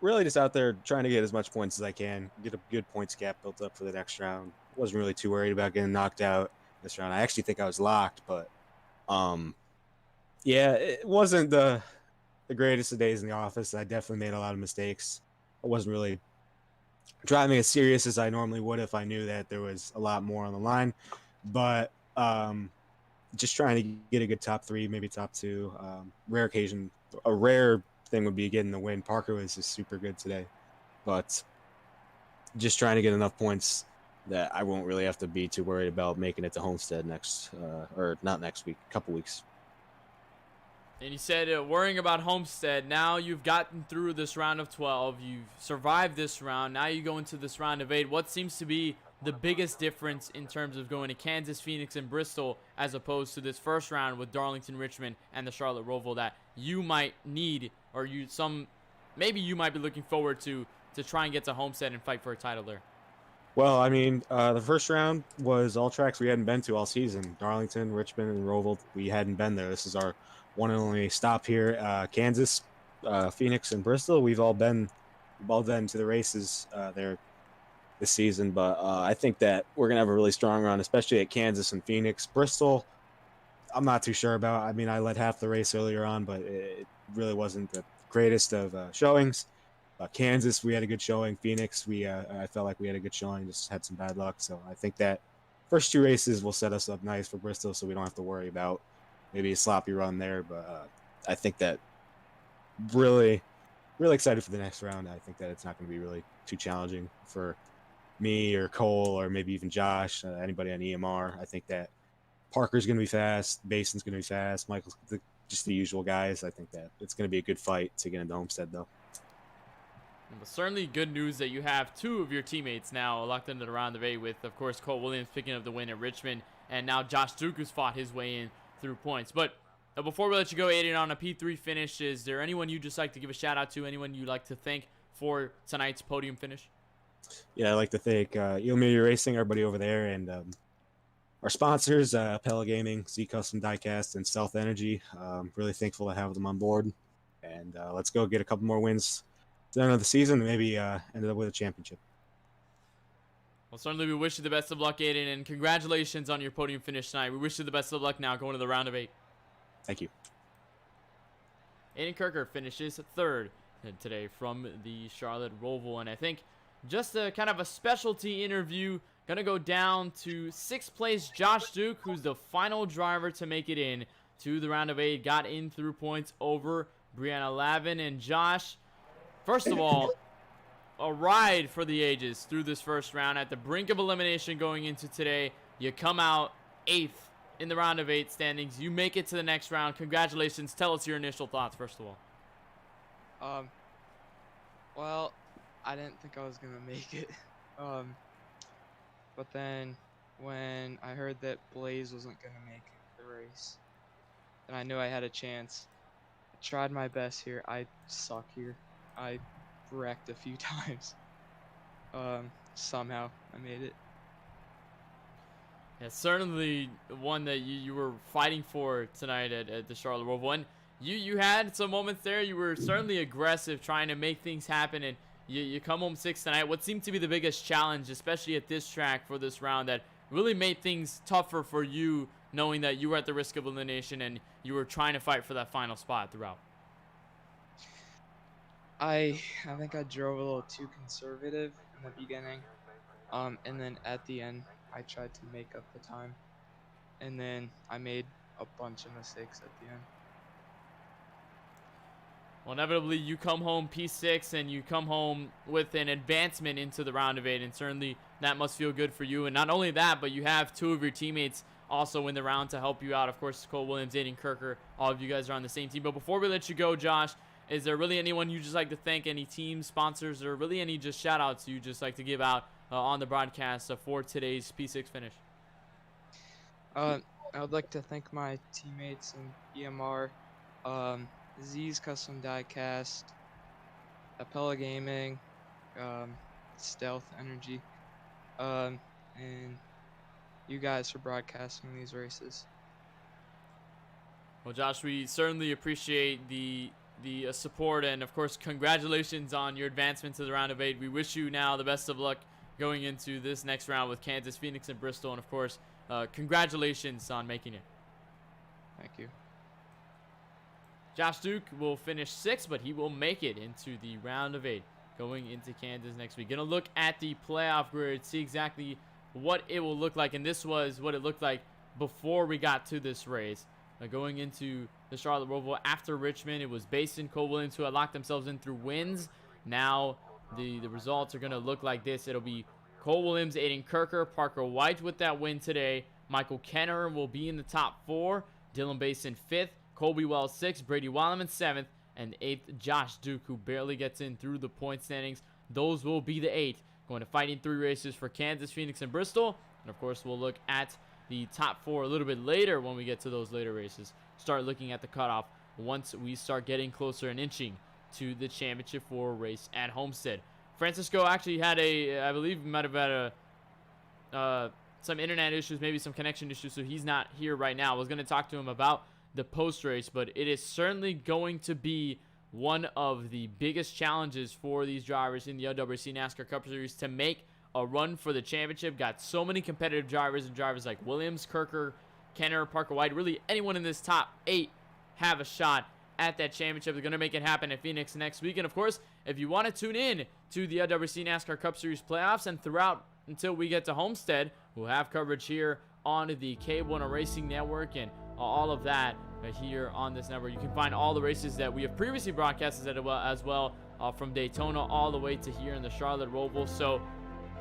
really just out there trying to get as much points as I can, get a good points gap built up for the next round. Wasn't really too worried about getting knocked out this round. I actually think I was locked, but yeah, it wasn't the greatest of days in the office. I definitely made a lot of mistakes. I wasn't really driving as serious as I normally would if I knew that there was a lot more on the line. But just trying to get a good top 3, maybe top 2. A rare thing would be getting the win. Parker was just super good today. But just trying to get enough points that I won't really have to be too worried about making it to Homestead or not next week, a couple weeks. And he said, worrying about Homestead, now you've gotten through this round of 12. You've survived this round. Now you go into this round of 8. What seems to be the biggest difference in terms of going to Kansas, Phoenix, and Bristol as opposed to this first round with Darlington, Richmond, and the Charlotte Roval that you might need, or maybe you might be looking forward to try and get to Homestead and fight for a title there? Well, I mean, the first round was all tracks we hadn't been to all season. Darlington, Richmond, and Roval. We hadn't been there. This is our one and only stop here. Kansas, Phoenix, and Bristol. We've all been to the races there this season, but I think that we're gonna have a really strong run, especially at Kansas and Phoenix. Bristol, I'm not too sure about. I mean, I led half the race earlier on, but it really wasn't the greatest of showings. Kansas, we had a good showing. Phoenix, I felt like we had a good showing, just had some bad luck. So I think that first two races will set us up nice for Bristol, so we don't have to worry about maybe a sloppy run there. But I think that really excited for the next round. I think that it's not going to be really too challenging for me or Cole or maybe even Josh, anybody on EMR. I think that Parker's going to be fast, Bason's going to be fast, Michael's just the usual guys. I think that it's going to be a good fight to get into Homestead, though. Well, certainly good news that you have two of your teammates now locked into the round of 8 with, of course, Cole Williams picking up the win at Richmond, and now Josh Duke who's fought his way in through points. But before we let you go, Aiden, on a P3 finish, is there anyone you'd just like to give a shout out to, anyone you'd like to thank for tonight's podium finish? Yeah, I'd like to thank Media Racing, everybody over there, and our sponsors, Pella Gaming, Z Custom Diecast, and Stealth Energy. Really thankful to have them on board. And let's go get a couple more wins at the end of the season and maybe end up with a championship. Well, certainly we wish you the best of luck, Aiden, and congratulations on your podium finish tonight. We wish you the best of luck now going to the round of 8. Thank you. Aiden Kirker finishes 3rd today from the Charlotte Roval, and I think just a kind of a specialty interview. Gonna go down to 6th place Josh Duke, who's the final driver to make it in to the round of 8. Got in through points over Brianna Lavin. And Josh, first of all, a ride for the ages through this first round. At the brink of elimination going into today, you come out 8th in the round of 8 standings. You make it to the next round. Congratulations. Tell us your initial thoughts, first of all. Well, I didn't think I was gonna make it. But then when I heard that Blaze wasn't gonna make the race, and I knew I had a chance, I tried my best here. I suck here. I wrecked a few times. Somehow I made it. Yeah, certainly one that you were fighting for tonight at the Charlotte Roval. And you had some moments there. You were certainly aggressive, trying to make things happen, and you come home 6th tonight. What seemed to be the biggest challenge, especially at this track for this round, that really made things tougher for you, knowing that you were at the risk of elimination and you were trying to fight for that final spot throughout? I think I drove a little too conservative in the beginning, and then at the end I tried to make up the time, and then I made a bunch of mistakes at the end. Well, inevitably, you come home P6 and you come home with an advancement into the round of 8, and certainly that must feel good for you. And not only that, but you have two of your teammates also in the round to help you out. Of course, Cole Williams, Aiden Kirker, all of you guys are on the same team. But before we let you go, Josh, is there really anyone you just like to thank, any team sponsors, or really any just shout-outs you just like to give out on the broadcast for today's P6 finish? I would like to thank my teammates in EMR, Z's Custom Diecast, Apella Gaming, Stealth Energy, and you guys for broadcasting these races. Well, Josh, we certainly appreciate the support, and of course, congratulations on your advancement to the round of 8. We wish you now the best of luck going into this next round with Kansas, Phoenix, and Bristol, and of course, congratulations on making it. Thank you. Josh Duke will finish 6th, but he will make it into the round of 8 going into Kansas next week. Going to look at the playoff grid, see exactly what it will look like, and this was what it looked like before we got to this race. Going into the Charlotte Roval after Richmond, it was Basin, Cole Williams who had locked themselves in through wins. Now the results are going to look like this. It'll be Cole Williams, Aiden Kirker, Parker White with that win today. Michael Kenner will be in the top 4. Dylan Basin 5th. Colby Wells 6th. Brady Wallerman 7th. And 8th, Josh Duke, who barely gets in through the point standings. Those will be the 8 going to fighting 3 races for Kansas, Phoenix, and Bristol. And of course, we'll look at the top 4 a little bit later when we get to those later races. Start looking at the cutoff once we start getting closer and inching to the championship 4 race at Homestead. Francisco actually had I believe he might have had some internet issues, maybe some connection issues, so he's not here right now. I was going to talk to him about the post race, but it is certainly going to be one of the biggest challenges for these drivers in the LWRC NASCAR Cup Series to make a run for the championship. Got so many competitive drivers, and drivers like Williams, Kirker, Kenner, Parker White, really anyone in this top 8 have a shot at that championship. They're going to make it happen at Phoenix next week. And of course, if you want to tune in to the LWRC NASCAR Cup Series playoffs and throughout until we get to Homestead, we'll have coverage here on the KBueno Racing Network and all of that here on this network. You can find all the races that we have previously broadcasted as well from Daytona all the way to here in the Charlotte Roval. So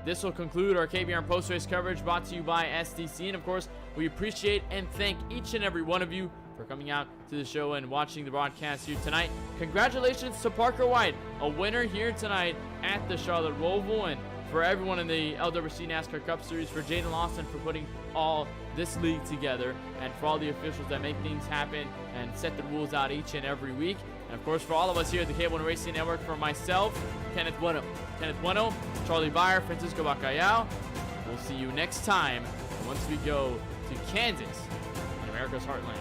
this will conclude our KBRN post-race coverage brought to you by SDC. And of course, we appreciate and thank each and every one of you for coming out to the show and watching the broadcast here tonight. Congratulations to Parker White, a winner here tonight at the Charlotte Roval, and for everyone in the LWRC NASCAR Cup Series, for Jaden Lawson for putting all this league together, and for all the officials that make things happen and set the rules out each and every week. And of course, for all of us here at the KBueno Racing Network, for myself, Kenneth Bueno, Charlie Baier, Francisco Bacallao, we'll see you next time once we go to Kansas, in America's heartland.